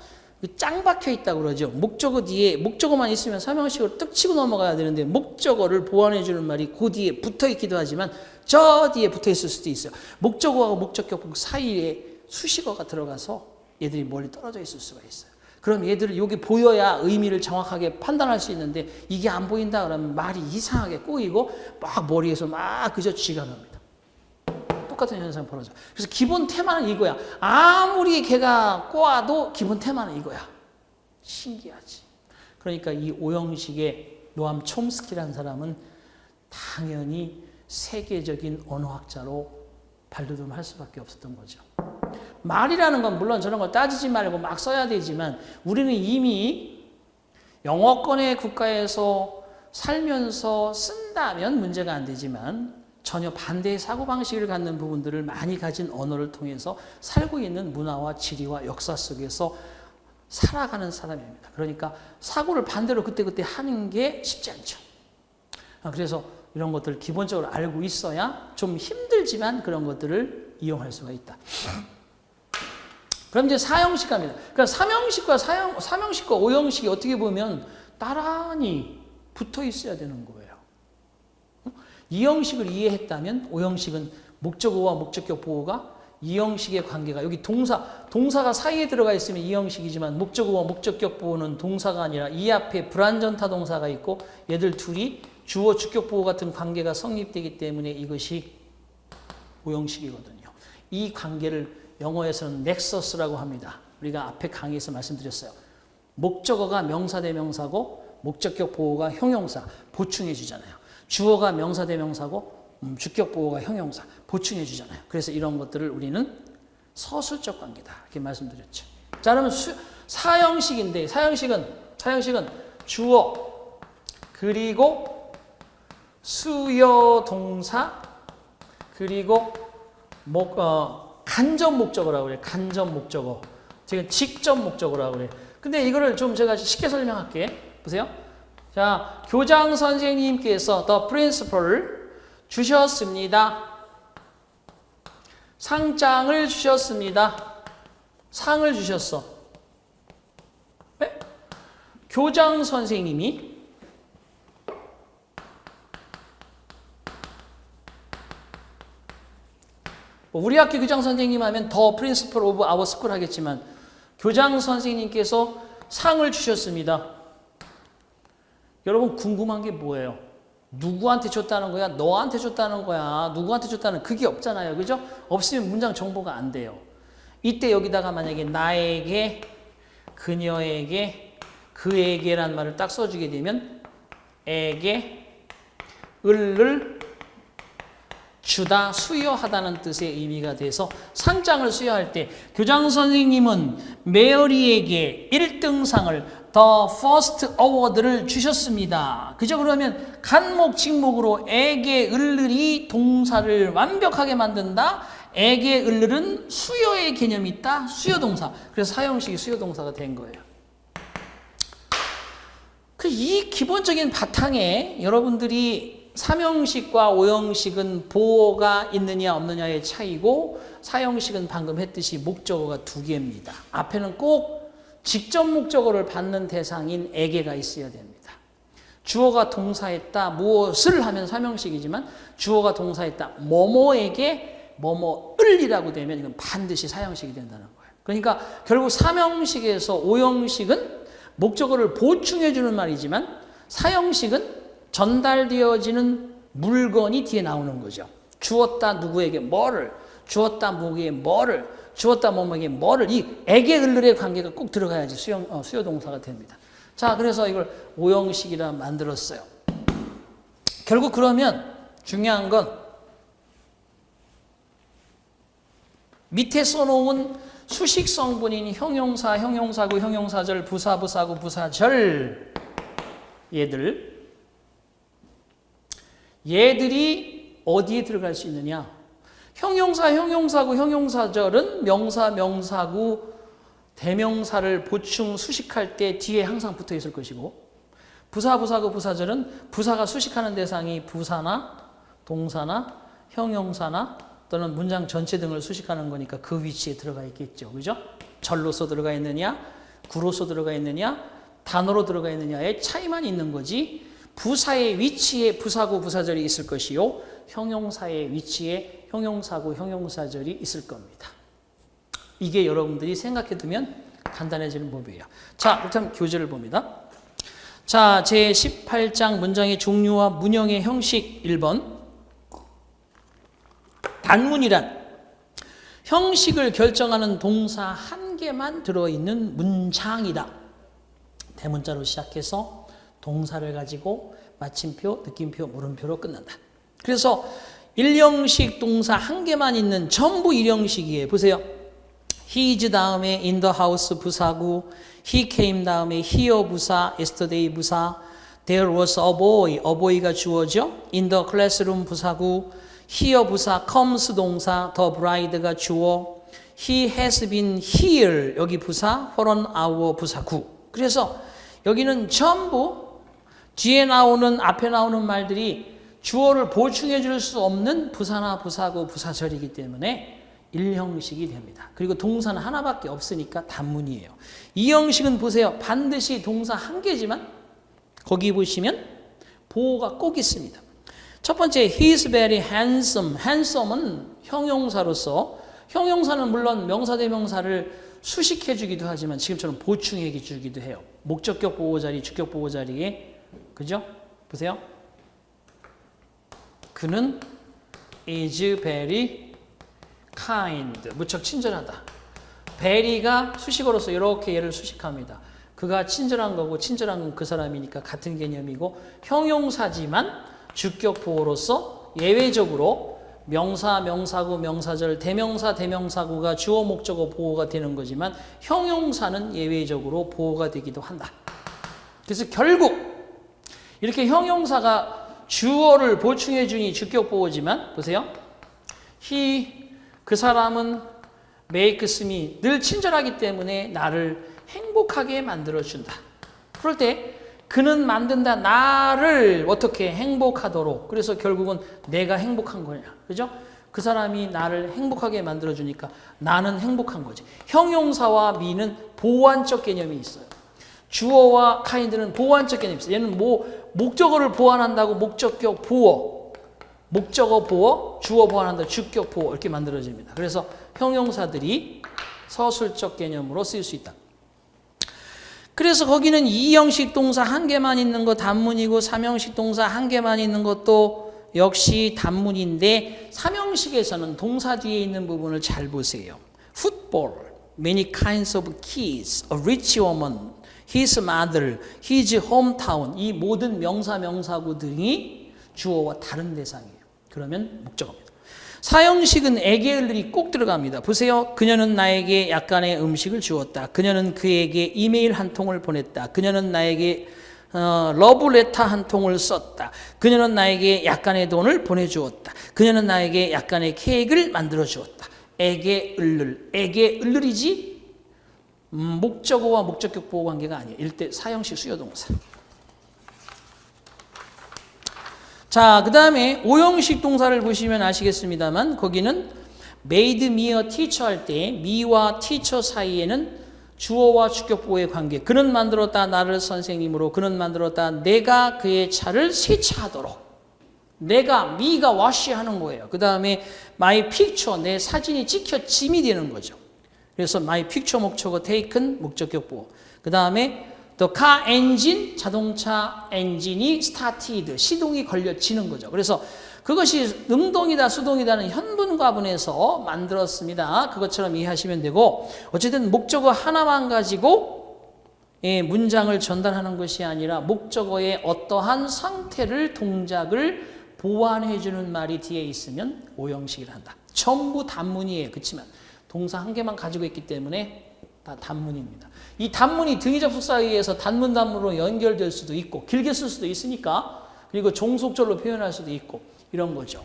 [SPEAKER 1] 짱 박혀 있다고 그러죠. 목적어 뒤에 목적어만 있으면 삼형식으로 뜩 치고 넘어가야 되는데 목적어를 보완해 주는 말이 그 뒤에 붙어 있기도 하지만 저 뒤에 붙어 있을 수도 있어요. 목적어하고 목적격 사이에 수식어가 들어가서 얘들이 멀리 떨어져 있을 수가 있어요. 그럼 얘들을 여기 보여야 의미를 정확하게 판단할 수 있는데 이게 안 보인다 그러면 말이 이상하게 꼬이고 막 머리에서 막 그저 쥐가 납니다. 똑같은 현상 벌어져. 그래서 기본 테마는 이거야. 아무리 걔가 꼬아도 기본 테마는 이거야. 신기하지. 그러니까 이 오형식의 노암 촘스키라는 사람은 당연히 세계적인 언어학자로 발돋움할 수밖에 없었던 거죠. 말이라는 건 물론 저런 걸 따지지 말고 막 써야 되지만 우리는 이미 영어권의 국가에서 살면서 쓴다면 문제가 안 되지만 전혀 반대의 사고방식을 갖는 부분들을 많이 가진 언어를 통해서 살고 있는 문화와 지리와 역사 속에서 살아가는 사람입니다. 그러니까 사고를 반대로 그때그때 하는 게 쉽지 않죠. 그래서 이런 것들을 기본적으로 알고 있어야 좀 힘들지만 그런 것들을 이용할 수가 있다. 그럼 이제 사형식 갑니다. 그러니까 삼형식과 오형식이 어떻게 보면 나란히 붙어 있어야 되는 거예요. 이 형식을 이해했다면 오형식은 목적어와 목적격 보호가 이 형식의 관계가 여기 동사가 사이에 들어가 있으면 이 형식이지만 목적어와 목적격 보호는 동사가 아니라 이 앞에 불완전타 동사가 있고 얘들 둘이 주어 주격 보호 같은 관계가 성립되기 때문에 이것이 오형식이거든요. 이 관계를 영어에서는 넥서스라고 합니다. 우리가 앞에 강의에서 말씀드렸어요. 목적어가 명사 대명사고 목적격 보호가 형용사 보충해 주잖아요. 주어가 명사 대명사고 주격 보호가 형용사 보충해 주잖아요. 그래서 이런 것들을 우리는 서술적 관계다 이렇게 말씀드렸죠. 자, 그러면 사형식인데 사형식은 주어 그리고 수여 동사 그리고 간접 목적어라고 그래요. 간접 목적어. 지금 직접 목적어라고 그래요. 근데 이거를 좀 제가 쉽게 설명할게. 보세요. 자, 교장 선생님께서 the principal 주셨습니다. 상장을 주셨습니다. 상을 주셨어. 네? 교장 선생님이 우리 학교 교장 선생님 하면 더 프린시플 오브 아워 스쿨 하겠지만 교장 선생님께서 상을 주셨습니다. 여러분 궁금한 게 뭐예요? 누구한테 줬다는 거야? 너한테 줬다는 거야? 누구한테 줬다는 그게 없잖아요. 그죠? 없으면 문장 정보가 안 돼요. 이때 여기다가 만약에 나에게, 그녀에게, 그에게란 말을 딱 써주게 되면 에게, 을을 주다, 수여하다는 뜻의 의미가 돼서 상장을 수여할 때 교장 선생님은 메어리에게 1등상을 The First Award를 주셨습니다. 그죠? 그러면 간목, 직목으로 에게, 을을이 동사를 완벽하게 만든다. 에게, 을을은 수여의 개념이 있다. 수여동사. 그래서 사형식이 수여동사가 된 거예요. 이 기본적인 바탕에 여러분들이 삼형식과 오형식은 보호가 있느냐 없느냐의 차이고 사형식은 방금 했듯이 목적어가 두 개입니다. 앞에는 꼭 직접 목적어를 받는 대상인 에게가 있어야 됩니다. 주어가 동사했다 무엇을 하면 삼형식이지만 주어가 동사했다 뭐뭐에게 뭐뭐을이라고 되면 이건 반드시 사형식이 된다는 거예요. 그러니까 결국 삼형식에서 오형식은 목적어를 보충해 주는 말이지만 사형식은 전달되어지는 물건이 뒤에 나오는 거죠. 주었다 누구에게 뭐를, 주었다 뭐에게 뭐를, 주었다 뭐뭐에게 뭐를, 이 에게 을을의 관계가 꼭 들어가야지 수요 동사가 됩니다. 자, 그래서 이걸 오형식이라 만들었어요. 결국 그러면 중요한 건 밑에 써놓은 수식 성분인 형용사, 형용사구, 형용사절, 부사, 부사구, 부사절 얘들이 어디에 들어갈 수 있느냐? 형용사, 형용사구, 형용사절은 명사, 명사구, 대명사를 보충 수식할 때 뒤에 항상 붙어 있을 것이고 부사, 부사구, 부사절은 부사가 수식하는 대상이 부사나 동사나 형용사나 또는 문장 전체 등을 수식하는 거니까 그 위치에 들어가 있겠죠. 그죠? 절로서 들어가 있느냐, 구로서 들어가 있느냐, 단어로 들어가 있느냐의 차이만 있는 거지 부사의 위치에 부사구, 부사절이 있을 것이요 형용사의 위치에 형용사구, 형용사절이 있을 겁니다. 이게 여러분들이 생각해두면 간단해지는 법이에요. 자, 그렇다면 교재를 봅니다. 자, 제18장 문장의 종류와 문형의 형식 1번. 단문이란 형식을 결정하는 동사 한 개만 들어있는 문장이다. 대문자로 시작해서 동사를 가지고 마침표, 느낌표, 물음표로 끝난다. 그래서 일형식 동사 한 개만 있는 전부 일형식이에요. 보세요. his 다음에 in the house 부사구, he came 다음에 here 부사, yesterday 부사, there was a boy가 주어죠. in the classroom 부사구, here 부사, comes 동사, the bride가 주어, he has been here 여기 부사, for an hour 부사구. 그래서 여기는 전부 뒤에 나오는 앞에 나오는 말들이 주어를 보충해 줄 수 없는 부사나 부사구, 부사절이기 때문에 1형식이 됩니다. 그리고 동사는 하나밖에 없으니까 단문이에요. 이 형식은 보세요. 반드시 동사 한 개지만 거기 보시면 보호가 꼭 있습니다. 첫 번째, he is very handsome. handsome은 형용사로서 형용사는 물론 명사 대명사를 수식해 주기도 하지만 지금처럼 보충해 주기도 해요. 목적격 보호 자리, 주격 보호 자리에 그죠? 보세요. 그는 is very kind. 무척 친절하다. very가 수식어로서 이렇게 얘를 수식합니다. 그가 친절한 거고 친절한 건 그 사람이니까 같은 개념이고 형용사지만 주격 보호로서 예외적으로 명사, 명사구, 명사절, 대명사, 대명사구가 주어, 목적어 보호가 되는 거지만 형용사는 예외적으로 보호가 되기도 한다. 그래서 결국 이렇게 형용사가 주어를 보충해 주니 주격 보호지만 보세요. he 그 사람은 makes me 늘 친절하기 때문에 나를 행복하게 만들어 준다. 그럴 때 그는 만든다 나를 어떻게 행복하도록. 그래서 결국은 내가 행복한 거냐. 그죠? 그 사람이 나를 행복하게 만들어 주니까 나는 행복한 거지. 형용사와 me는 보완적 개념이 있어요. 주어와 kind는 보완적 개념이 있어요. 얘는 목적어를 보완한다고 목적격 보어, 목적어 보어, 주어 보완한다 주격 보어 이렇게 만들어집니다. 그래서 형용사들이 서술적 개념으로 쓰일 수 있다. 그래서 거기는 2형식 동사 한 개만 있는 거 단문이고 3형식 동사 한 개만 있는 것도 역시 단문인데 3형식에서는 동사 뒤에 있는 부분을 잘 보세요. football, many kinds of kids, a rich woman, his mother, his hometown 이 모든 명사, 명사구 등이 주어와 다른 대상이에요. 그러면 목적어입니다. 4형식은 에게을들이 꼭 들어갑니다. 보세요. 그녀는 나에게 약간의 음식을 주었다. 그녀는 그에게 이메일 한 통을 보냈다. 그녀는 나에게 러브레터 한 통을 썼다. 그녀는 나에게 약간의 돈을 보내주었다. 그녀는 나에게 약간의 케이크를 만들어 주었다. 에게을들이지 목적어와 목적격 보호 관계가 아니에요. 일대 4형식 수요동사. 자, 그 다음에 5형식 동사를 보시면 아시겠습니다만 거기는 made me a teacher 할 때 me와 teacher 사이에는 주어와 주격 보호의 관계. 그는 만들었다 나를 선생님으로. 그는 만들었다 내가 그의 차를 세차하도록. 내가 me가 wash하는 거예요. 그 다음에 my picture 내 사진이 찍혀짐이 되는 거죠. 그래서 my picture 목적어 taken 목적격 보호. 그 다음에 the car engine 자동차 엔진이 started 시동이 걸려지는 거죠. 그래서 그것이 능동이다 수동이다는 현분과분에서 만들었습니다. 그것처럼 이해하시면 되고 어쨌든 목적어 하나만 가지고 문장을 전달하는 것이 아니라 목적어의 어떠한 상태를 동작을 보완해 주는 말이 뒤에 있으면 5형식을 한다. 전부 단문이에요. 그렇지만 동사 한 개만 가지고 있기 때문에 다 단문입니다. 이 단문이 등위 접속사에 의해서 단문으로 연결될 수도 있고 길게 쓸 수도 있으니까 그리고 종속절로 표현할 수도 있고 이런 거죠.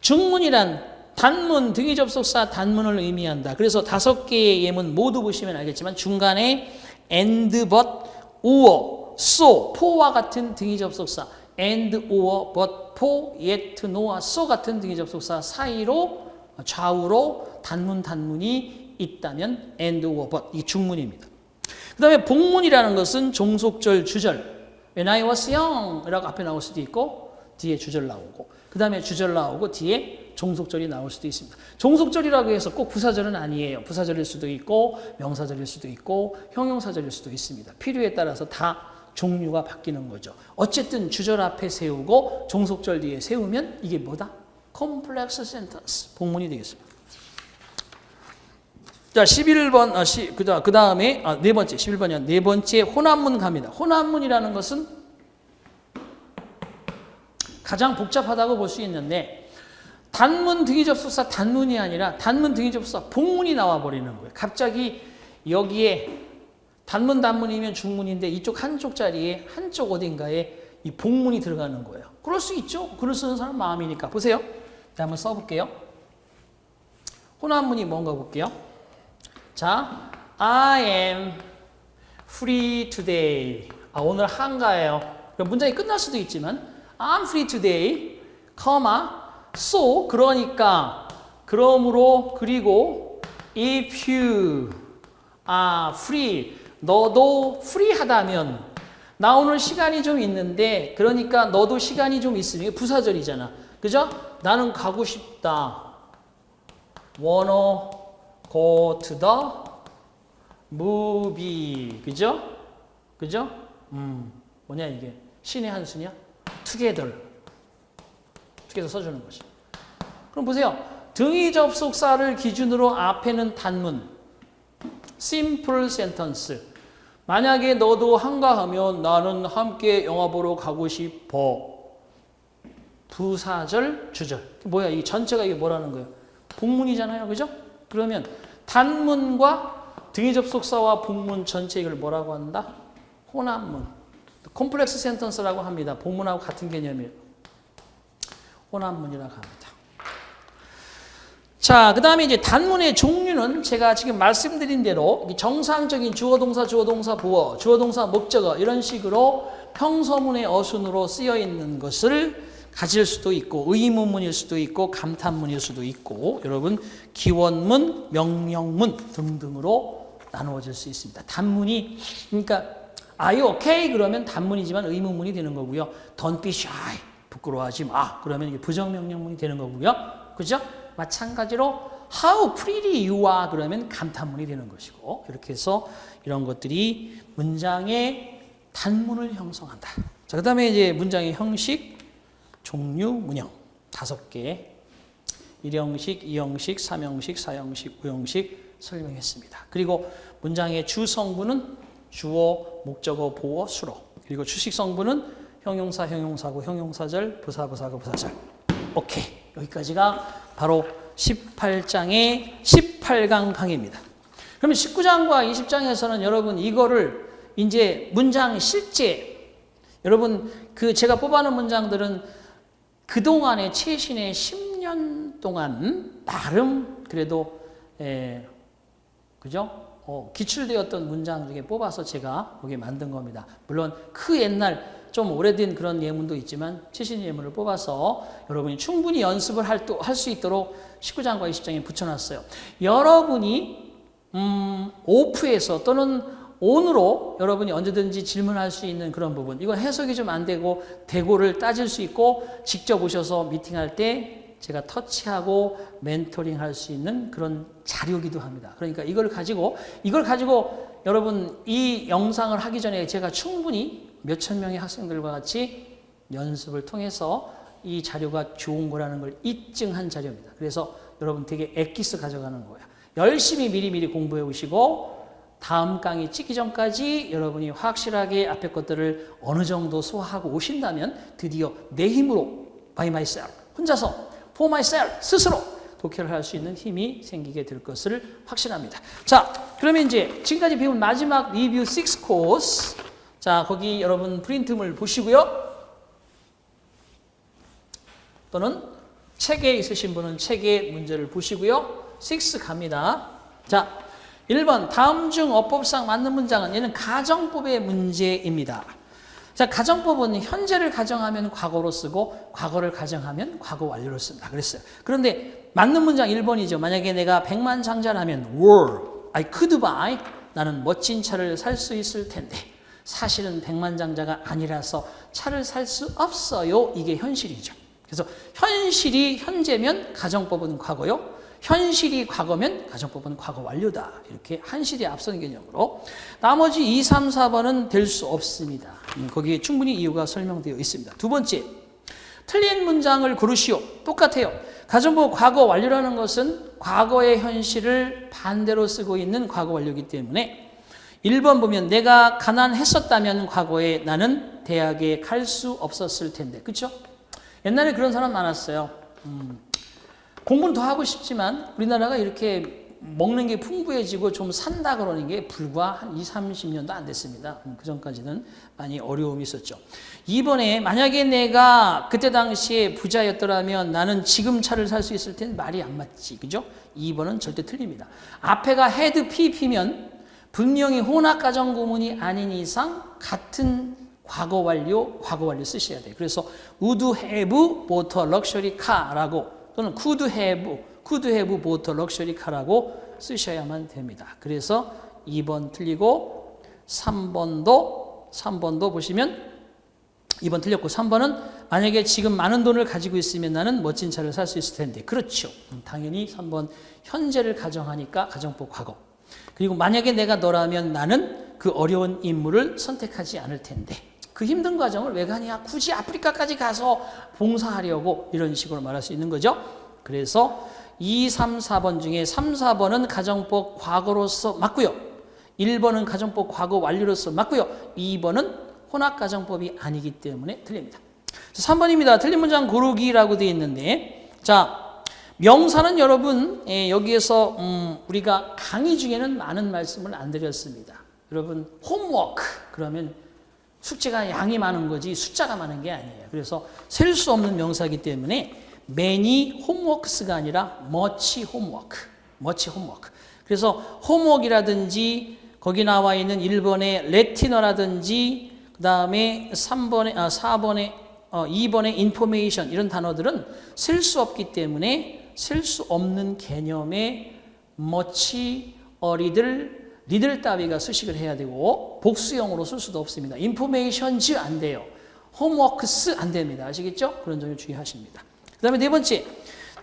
[SPEAKER 1] 중문이란 단문, 등위 접속사 단문을 의미한다. 그래서 5개의 예문 모두 보시면 알겠지만 중간에 and, but, or, so, for와 같은 등위 접속사 and, or, but, for, yet, no와 so 같은 등위 접속사 사이로 좌우로 단문이 있다면 and, or, but 이 중문입니다. 그 다음에 복문이라는 것은 종속절, 주절 When I was young 이라고 앞에 나올 수도 있고 뒤에 주절 나오고 그 다음에 주절 나오고 뒤에 종속절이 나올 수도 있습니다. 종속절이라고 해서 꼭 부사절은 아니에요. 부사절일 수도 있고 명사절일 수도 있고 형용사절일 수도 있습니다. 필요에 따라서 다 종류가 바뀌는 거죠. 어쨌든 주절 앞에 세우고 종속절 뒤에 세우면 이게 뭐다? 컴플렉스 센텐스 복문이 되겠습니다. 자, 11번, 그 다음에, 네 번째, 11번이야. 네 번째, 혼합문 갑니다. 혼합문이라는 것은 가장 복잡하다고 볼 수 있는데, 단문 등위접속사 단문이 아니라 단문 등위접속사 복문이 나와버리는 거예요. 갑자기 여기에 단문이면 중문인데 이쪽 한쪽 자리에 한쪽 어딘가에 이 복문이 들어가는 거예요. 그럴 수 있죠. 글을 쓰는 사람 마음이니까. 보세요. 한번 써볼게요. 혼합문이 뭔가 볼게요. 자, I am free today. 오늘 한가해요. 문장이 끝날 수도 있지만 I'm free today, so 그러니까 그러므로 그리고 if you are free 너도 free하다면 나 오늘 시간이 좀 있는데 그러니까 너도 시간이 좀 있으면 이게 부사절이잖아. 그죠? 나는 가고 싶다. wanna go to the movie. 그죠? 그죠? 뭐냐 이게? 신의 한 수냐? together 써주는 것이. 그럼 보세요. 등위 접속사를 기준으로 앞에는 단문, simple sentence. 만약에 너도 한가하면 나는 함께 영화 보러 가고 싶어. 부사절, 주절. 뭐야? 이 전체가 이게 뭐라는 거예요? 복문이잖아요. 그죠? 그러면 단문과 등위 접속사와 복문 전체 이걸 뭐라고 한다? 혼합문. 콤플렉스 센턴스라고 합니다. 복문하고 같은 개념이에요. 혼합문이라고 합니다. 자, 그 다음에 이제 단문의 종류는 제가 지금 말씀드린 대로 정상적인 주어, 동사, 보어, 주어, 동사, 목적어 이런 식으로 평서문의 어순으로 쓰여 있는 것을 가질 수도 있고 의문문일 수도 있고 감탄문일 수도 있고 여러분 기원문, 명령문 등등으로 나누어질 수 있습니다. 단문이 그러니까 Are you okay? 그러면 단문이지만 의문문이 되는 거고요. Don't be shy. 부끄러워하지 마. 그러면 이게 부정명령문이 되는 거고요. 그죠? 마찬가지로 How pretty you are. 그러면 감탄문이 되는 것이고 이렇게 해서 이런 것들이 문장의 단문을 형성한다. 자, 그 다음에 이제 문장의 형식, 종류, 문형 5개. 1형식, 2형식, 3형식, 4형식, 5형식 설명했습니다. 그리고 문장의 주성분은 주어, 목적어, 보어, 수로. 그리고 주식성분은 형용사, 형용사고 형용사절, 부사, 부사고 부사절. 오케이. 여기까지가 바로 18장의 18강 강의입니다. 그러면 19장과 20장에서는 여러분 이거를 이제 문장 실제 여러분 그 제가 뽑아놓은 문장들은 그동안의 최신의 10년 동안 나름 그래도 그죠? 기출되었던 문장 중에 뽑아서 제가 거기에 만든 겁니다. 물론 그 옛날 좀 오래된 그런 예문도 있지만 최신 예문을 뽑아서 여러분이 충분히 연습을 할 수 있도록 19장과 20장에 붙여놨어요. 여러분이 오프에서 또는 온으로 여러분이 언제든지 질문할 수 있는 그런 부분 이건 해석이 좀 안 되고 대고를 따질 수 있고 직접 오셔서 미팅할 때 제가 터치하고 멘토링 할 수 있는 그런 자료기도 합니다. 그러니까 이걸 가지고 여러분 이 영상을 하기 전에 제가 충분히 몇천 명의 학생들과 같이 연습을 통해서 이 자료가 좋은 거라는 걸 입증한 자료입니다. 그래서 여러분 되게 엑기스 가져가는 거예요. 열심히 미리미리 공부해 오시고 다음 강의 찍기 전까지 여러분이 확실하게 앞에 것들을 어느 정도 소화하고 오신다면 드디어 내 힘으로 by myself 혼자서 for myself 스스로 독해를 할 수 있는 힘이 생기게 될 것을 확신합니다. 자, 그러면 이제 지금까지 배운 마지막 리뷰 6 코스. 자, 거기 여러분 프린트물 보시고요. 또는 책에 있으신 분은 책의 문제를 보시고요. 6 갑니다. 자, 1번 다음 중 어법상 맞는 문장은 얘는 가정법의 문제입니다. 자, 가정법은 현재를 가정하면 과거로 쓰고 과거를 가정하면 과거 완료로 쓴다 그랬어요. 그런데 맞는 문장 1번이죠. 만약에 내가 백만장자라면 were I could buy 나는 멋진 차를 살 수 있을 텐데 사실은 백만장자가 아니라서 차를 살 수 없어요. 이게 현실이죠. 그래서 현실이 현재면 가정법은 과거요. 현실이 과거면 가정법은 과거 완료다. 이렇게 한실이 앞선 개념으로 나머지 2, 3, 4번은 될 수 없습니다. 거기에 충분히 이유가 설명되어 있습니다. 두 번째, 틀린 문장을 고르시오. 똑같아요. 가정법 과거 완료라는 것은 과거의 현실을 반대로 쓰고 있는 과거 완료이기 때문에 1번 보면 내가 가난했었다면 과거에 나는 대학에 갈 수 없었을 텐데. 그렇죠? 옛날에 그런 사람 많았어요. 공부는 더 하고 싶지만 우리나라가 이렇게 먹는 게 풍부해지고 좀 산다 그러는 게 불과 한 20, 30년도 안 됐습니다. 그 전까지는 많이 어려움이 있었죠. 이번에 만약에 내가 그때 당시에 부자였더라면 나는 지금 차를 살 수 있을 텐데 말이 안 맞지. 그죠? 2번은 절대 틀립니다. 앞에가 had PP면 분명히 혼합가정구문이 아닌 이상 같은 과거 완료 쓰셔야 돼요. 그래서 would have bought a luxury car라고 또는 could have bought a luxury car라고 쓰셔야만 됩니다. 그래서 2번 틀리고 3번도 보시면 2번 틀렸고 3번은 만약에 지금 많은 돈을 가지고 있으면 나는 멋진 차를 살 수 있을 텐데. 그렇죠. 당연히 3번 현재를 가정하니까 가정법 과거. 그리고 만약에 내가 너라면 나는 그 어려운 임무를 선택하지 않을 텐데. 그 힘든 과정을 왜 가냐? 굳이 아프리카까지 가서 봉사하려고 이런 식으로 말할 수 있는 거죠. 그래서 2, 3, 4번 중에 3, 4번은 가정법 과거로서 맞고요. 1번은 가정법 과거 완료로서 맞고요. 2번은 혼합가정법이 아니기 때문에 틀립니다. 3번입니다. 틀린 문장 고르기라고 되어 있는데 자 명사는 여러분 여기에서 우리가 강의 중에는 많은 말씀을 안 드렸습니다. 여러분 홈워크 그러면 숙제가 양이 많은 거지 숫자가 많은 게 아니에요. 그래서 셀 수 없는 명사이기 때문에 many homeworks가 아니라 much homework. 그래서 홈워크이라든지 거기 나와 있는 1번의 레티너라든지 그 다음에 4번에 2번의 information 이런 단어들은 셀 수 없기 때문에 셀 수 없는 개념의 much, 리들 따위가 수식을 해야 되고 복수형으로 쓸 수도 없습니다. informations 안 돼요. homeworks 안 됩니다. 아시겠죠? 그런 점을 주의하십니다. 그 다음에 네 번째,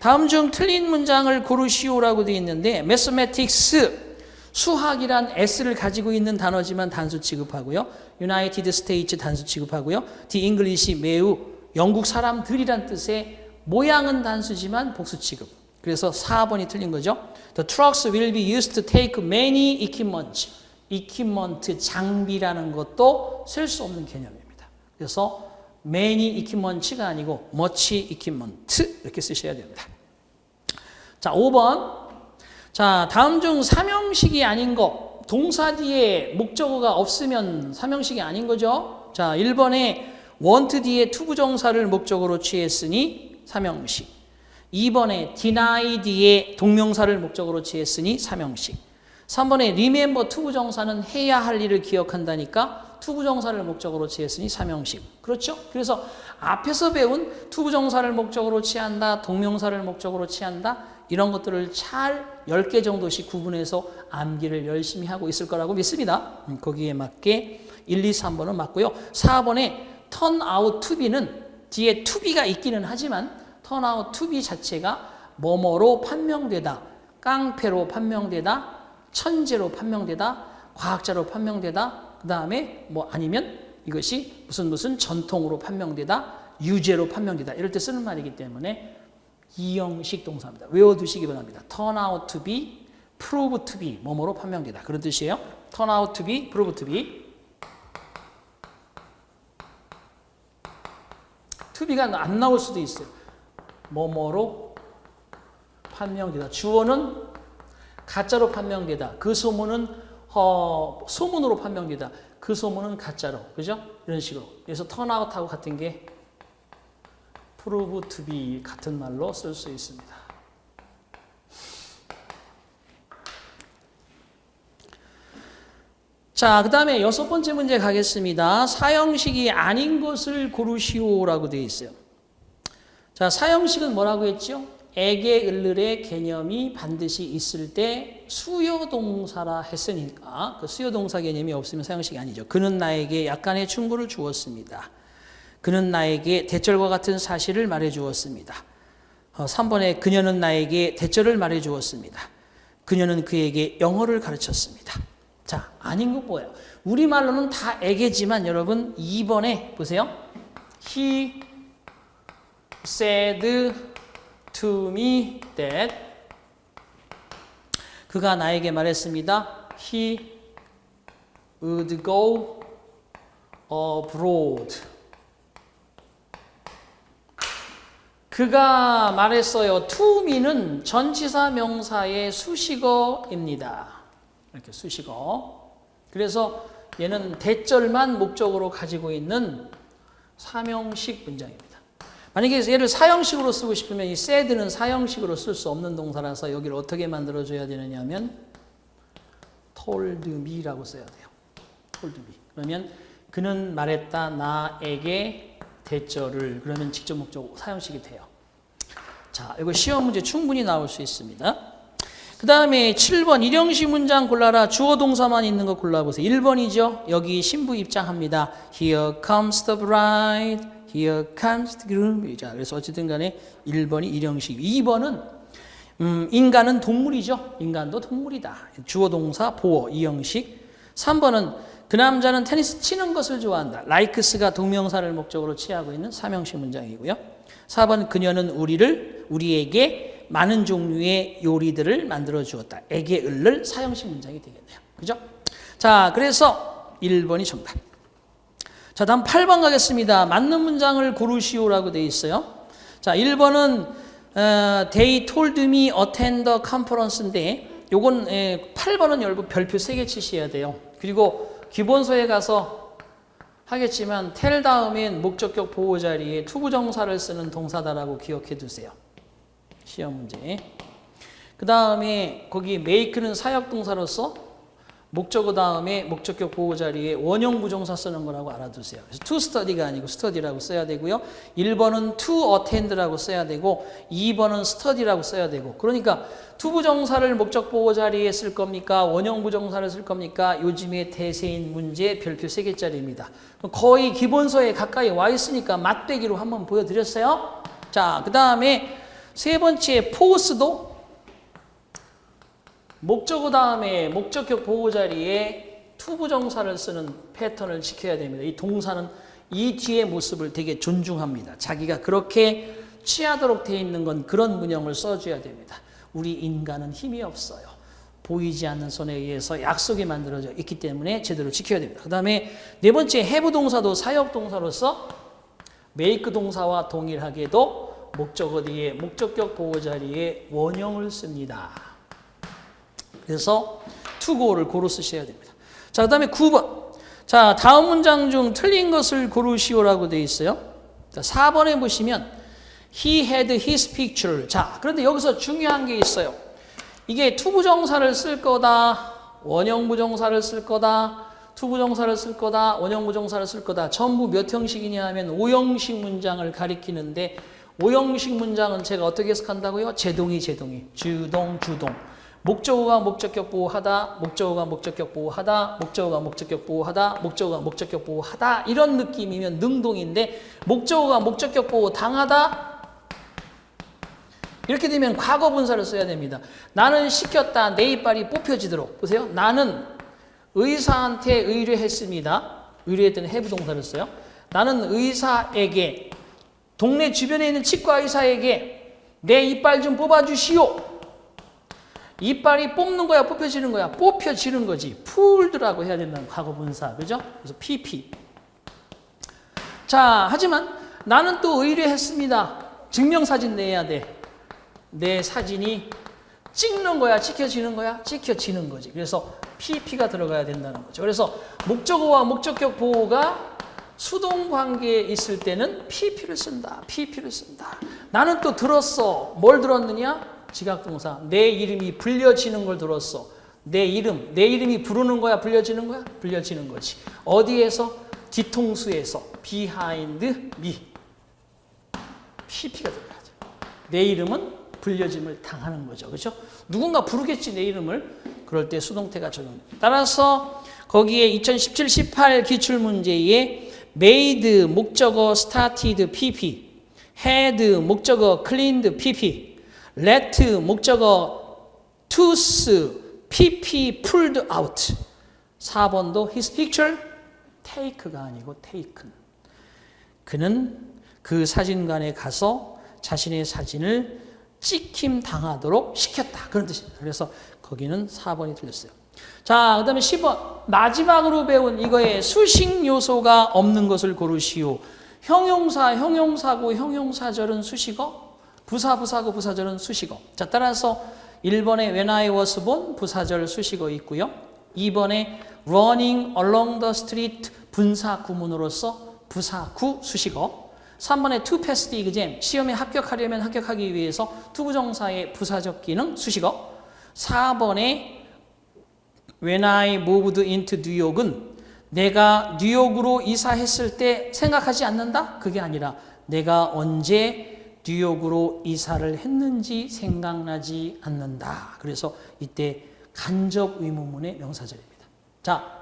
[SPEAKER 1] 다음 중 틀린 문장을 고르시오라고 되어 있는데 mathematics, 수학이란 S를 가지고 있는 단어지만 단수 취급하고요. United States 단수 취급하고요. The English 매우 영국 사람들이란 뜻의 모양은 단수지만 복수 취급. 그래서 4번이 틀린 거죠. The trucks will be used to take many equipment. equipment, 장비라는 것도 셀 수 없는 개념입니다. 그래서 many equipment가 아니고 much equipment 이렇게 쓰셔야 됩니다. 자, 5번. 자, 다음 중 삼형식이 아닌 거. 동사 뒤에 목적어가 없으면 삼형식이 아닌 거죠. 자, 1번에 want 뒤에 투부정사를 목적어로 취했으니 삼형식. 2번에 deny 뒤에 동명사를 목적어로 취했으니 삼형식. 3번에 remember 투부정사는 해야 할 일을 기억한다니까 투부정사를 목적어로 취했으니 삼형식. 그렇죠? 그래서 앞에서 배운 투부정사를 목적어로 취한다, 동명사를 목적어로 취한다 이런 것들을 잘 10개 정도씩 구분해서 암기를 열심히 하고 있을 거라고 믿습니다. 거기에 맞게 1, 2, 3번은 맞고요. 4번에 turn out to be는 뒤에 to be가 있기는 하지만 turn out to be 자체가 뭐뭐로 판명되다, 깡패로 판명되다, 천재로 판명되다, 과학자로 판명되다, 그 다음에 뭐 아니면 이것이 무슨 전통으로 판명되다, 유죄로 판명되다 이럴 때 쓰는 말이기 때문에 이형식 동사입니다. 외워두시기 바랍니다. turn out to be, prove to be 뭐뭐로 판명되다 그런 뜻이에요. turn out to be, prove to be. to be가 안 나올 수도 있어요. 뭐뭐로 판명되다. 주어는 가짜로 판명되다. 그 소문은 소문으로 판명되다. 그 소문은 가짜로. 그죠? 이런 식으로. 그래서 turn out하고 같은 게 prove to be 같은 말로 쓸 수 있습니다. 자, 그 다음에 6번째 문제 가겠습니다. 사형식이 아닌 것을 고르시오라고 되어 있어요. 자, 사형식은 뭐라고 했죠? 에게, 을을의 개념이 반드시 있을 때 수요동사라 했으니까 그 수요동사 개념이 없으면 사형식이 아니죠. 그는 나에게 약간의 충고를 주었습니다. 그는 나에게 대절과 같은 사실을 말해 주었습니다. 3번에 그녀는 나에게 대절을 말해 주었습니다. 그녀는 그에게 영어를 가르쳤습니다. 자, 아닌 거 뭐예요? 우리말로는 다 에게지만 여러분 2번에 보세요. He said to me that 그가 나에게 말했습니다. He would go abroad. 그가 말했어요. to me는 전치사 명사의 수식어입니다. 이렇게 수식어. 그래서 얘는 대절만 목적으로 가지고 있는 사명식 문장입니다. 만약에 얘를 사형식으로 쓰고 싶으면 이 said는 사형식으로 쓸 수 없는 동사라서 여기를 어떻게 만들어줘야 되느냐 하면 told me라고 써야 돼요. told me. 그러면 그는 말했다 나에게 대절을. 그러면 직접 목적 사형식이 돼요. 자, 이거 시험 문제 충분히 나올 수 있습니다. 그 다음에 7번 일형식 문장 골라라. 주어 동사만 있는 거 골라보세요. 1번이죠. 여기 신부 입장합니다. Here comes the bride. Here comes the groom. 자, 그래서 어쨌든 간에 1번이 일형식. 2번은 인간은 동물이죠. 인간도 동물이다. 주어 동사 보어 이형식. 3번은 그 남자는 테니스 치는 것을 좋아한다. likes가 동명사를 목적으로 취하고 있는 삼형식 문장이고요. 4번 그녀는 우리에게 많은 종류의 요리들을 만들어 주었다. 에게 을을 사형식 문장이 되겠네요. 그죠? 자, 그래서 1번이 정답. 자, 다음 8번 가겠습니다. 맞는 문장을 고르시오라고 되어 있어요. 자, 1번은 They told me attend the conference인데 요건 8번은 여러분 별표 3개 치셔야 돼요. 그리고 기본서에 가서 하겠지만 tell 다음엔 목적격 보호 자리에 투부정사를 쓰는 동사다라고 기억해 두세요. 시험 문제. 그 다음에 거기 make는 사역동사로서 목적어 다음에 목적격 보호 자리에 원형 부정사 쓰는 거라고 알아두세요. 그래서 to study가 아니고 study라고 써야 되고요. 1번은 to attend라고 써야 되고 2번은 study라고 써야 되고. 그러니까 투부정사를 목적 보호 자리에 쓸 겁니까? 원형 부정사를 쓸 겁니까? 요즘의 대세인 문제 별표 3개짜리입니다. 거의 기본서에 가까이 와 있으니까 맛배기로 한번 보여드렸어요. 자, 그 다음에 세 번째 포스도 목적어 다음에 목적격 보호 자리에 투부정사를 쓰는 패턴을 지켜야 됩니다. 이 동사는 이 뒤의 모습을 되게 존중합니다. 자기가 그렇게 취하도록 되어 있는 건 그런 문형을 써줘야 됩니다. 우리 인간은 힘이 없어요. 보이지 않는 손에 의해서 약속이 만들어져 있기 때문에 제대로 지켜야 됩니다. 그 다음에 네 번째 have 동사도 사역 동사로서 make 동사와 동일하게도 목적어 뒤에 목적격 보호 자리에 원형을 씁니다. 그래서 to go를 고루 쓰셔야 됩니다. 자, 그 다음에 9번. 자, 다음 문장 중 틀린 것을 고르시오라고 되어 있어요. 자, 4번에 보시면 He had his picture. 자, 그런데 여기서 중요한 게 있어요. 이게 투부정사를 쓸 거다, 원형 부정사를 쓸 거다, 투부정사를 쓸 거다, 원형 부정사를 쓸 거다. 전부 몇 형식이냐 하면 5형식 문장을 가리키는데 5형식 문장은 제가 어떻게 해석한다고요? 제동이, 주동. 목적어가 목적격 보호하다, 목적어가 목적격 보호하다, 목적어가 목적격 보호하다, 목적어가 목적격 보호하다. 이런 느낌이면 능동인데 목적어가 목적격 보호 당하다. 이렇게 되면 과거 분사를 써야 됩니다. 나는 시켰다. 내 이빨이 뽑혀지도록. 보세요. 나는 의사한테 의뢰했습니다. 의뢰했더니 have 동사를 써요. 나는 의사에게, 동네 주변에 있는 치과 의사에게 내 이빨 좀 뽑아주시오. 이빨이 뽑는 거야, 뽑혀지는 거야? 뽑혀지는 거지. 풀드라고 해야 된다는 과거 분사. 그죠? 그래서 PP. 자, 하지만 나는 또 의뢰했습니다. 증명사진 내야 돼. 내 사진이 찍는 거야, 찍혀지는 거야? 찍혀지는 거지. 그래서 PP가 들어가야 된다는 거죠. 그래서 목적어와 목적격 보호가 수동 관계에 있을 때는 PP를 쓴다. 나는 또 들었어. 뭘 들었느냐? 지각동사. 내 이름이 불려지는 걸 들었어. 내 이름이 부르는 거야, 불려지는 거야? 불려지는 거지. 어디에서? 뒤통수에서. behind me. PP가 들어가죠. 내 이름은 불려짐을 당하는 거죠. 그렇죠? 누군가 부르겠지, 내 이름을. 그럴 때 수동태가 적용됩니다. 따라서 거기에 2017-18 기출문제에 made 목적어 started PP, had 목적어 cleaned PP, let 목적어 tooth PP pulled out. 4번도 his picture take가 아니고 taken. 그는 그 사진관에 가서 자신의 사진을 찍힘 당하도록 시켰다. 그런 뜻입니다. 그래서 거기는 4번이 틀렸어요. 자, 그 다음에 10번. 마지막으로 배운 이거에 수식 요소가 없는 것을 고르시오. 형용사, 형용사고 형용사절은 수식어 부사하고 부사절은 수식어. 자, 따라서 1번에 when I was born 부사절 수식어 있고요. 2번에 running along the street 분사 구문으로서 부사구 수식어. 3번에 to pass the exam 시험에 합격하려면 합격하기 위해서 투부정사의 부사적 기능 수식어. 4번에 when I moved into New York은 내가 뉴욕으로 이사했을 때 생각하지 않는다? 그게 아니라 내가 언제 뉴욕으로 이사를 했는지 생각나지 않는다. 그래서 이때 간접 의문문의 명사절입니다. 자,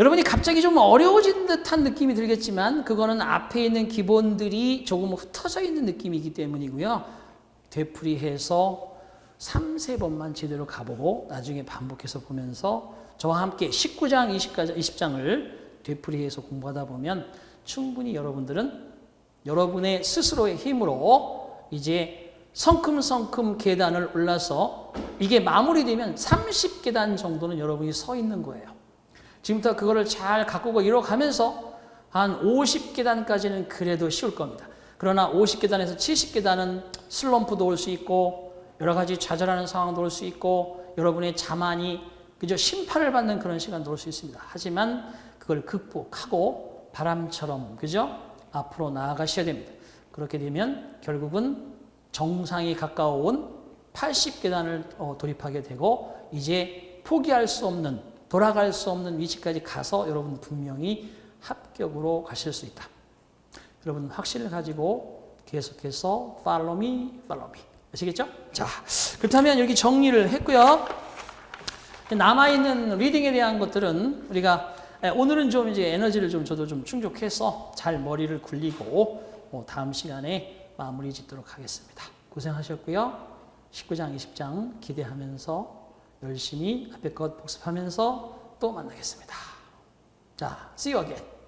[SPEAKER 1] 여러분이 갑자기 좀 어려워진 듯한 느낌이 들겠지만 그거는 앞에 있는 기본들이 조금 흩어져 있는 느낌이기 때문이고요. 되풀이해서 3, 4번만 제대로 가보고 나중에 반복해서 보면서 저와 함께 19장, 20장을 되풀이해서 공부하다 보면 충분히 여러분들은 여러분의 스스로의 힘으로 이제 성큼성큼 계단을 올라서 이게 마무리되면 30계단 정도는 여러분이 서 있는 거예요. 지금부터 그거를 잘 가꾸고 이뤄가면서 한 50계단까지는 그래도 쉬울 겁니다. 그러나 50계단에서 70계단은 슬럼프도 올 수 있고 여러 가지 좌절하는 상황도 올 수 있고 여러분의 자만이 그저 심판을 받는 그런 시간도 올 수 있습니다. 하지만 그걸 극복하고 바람처럼 그죠? 앞으로 나아가셔야 됩니다. 그렇게 되면 결국은 정상에 가까워온 80계단을 돌입하게 되고 이제 포기할 수 없는 돌아갈 수 없는 위치까지 가서 여러분 분명히 합격으로 가실 수 있다. 여러분 확신을 가지고 계속해서 follow me, follow me. 아시겠죠? 자, 그렇다면 여기 정리를 했고요. 남아있는 리딩에 대한 것들은 우리가 오늘은 좀 이제 에너지를 좀 저도 좀 충족해서 잘 머리를 굴리고 다음 시간에 마무리 짓도록 하겠습니다. 고생하셨고요. 19장, 20장 기대하면서 열심히 앞에 것 복습하면서 또 만나겠습니다. 자, see you again.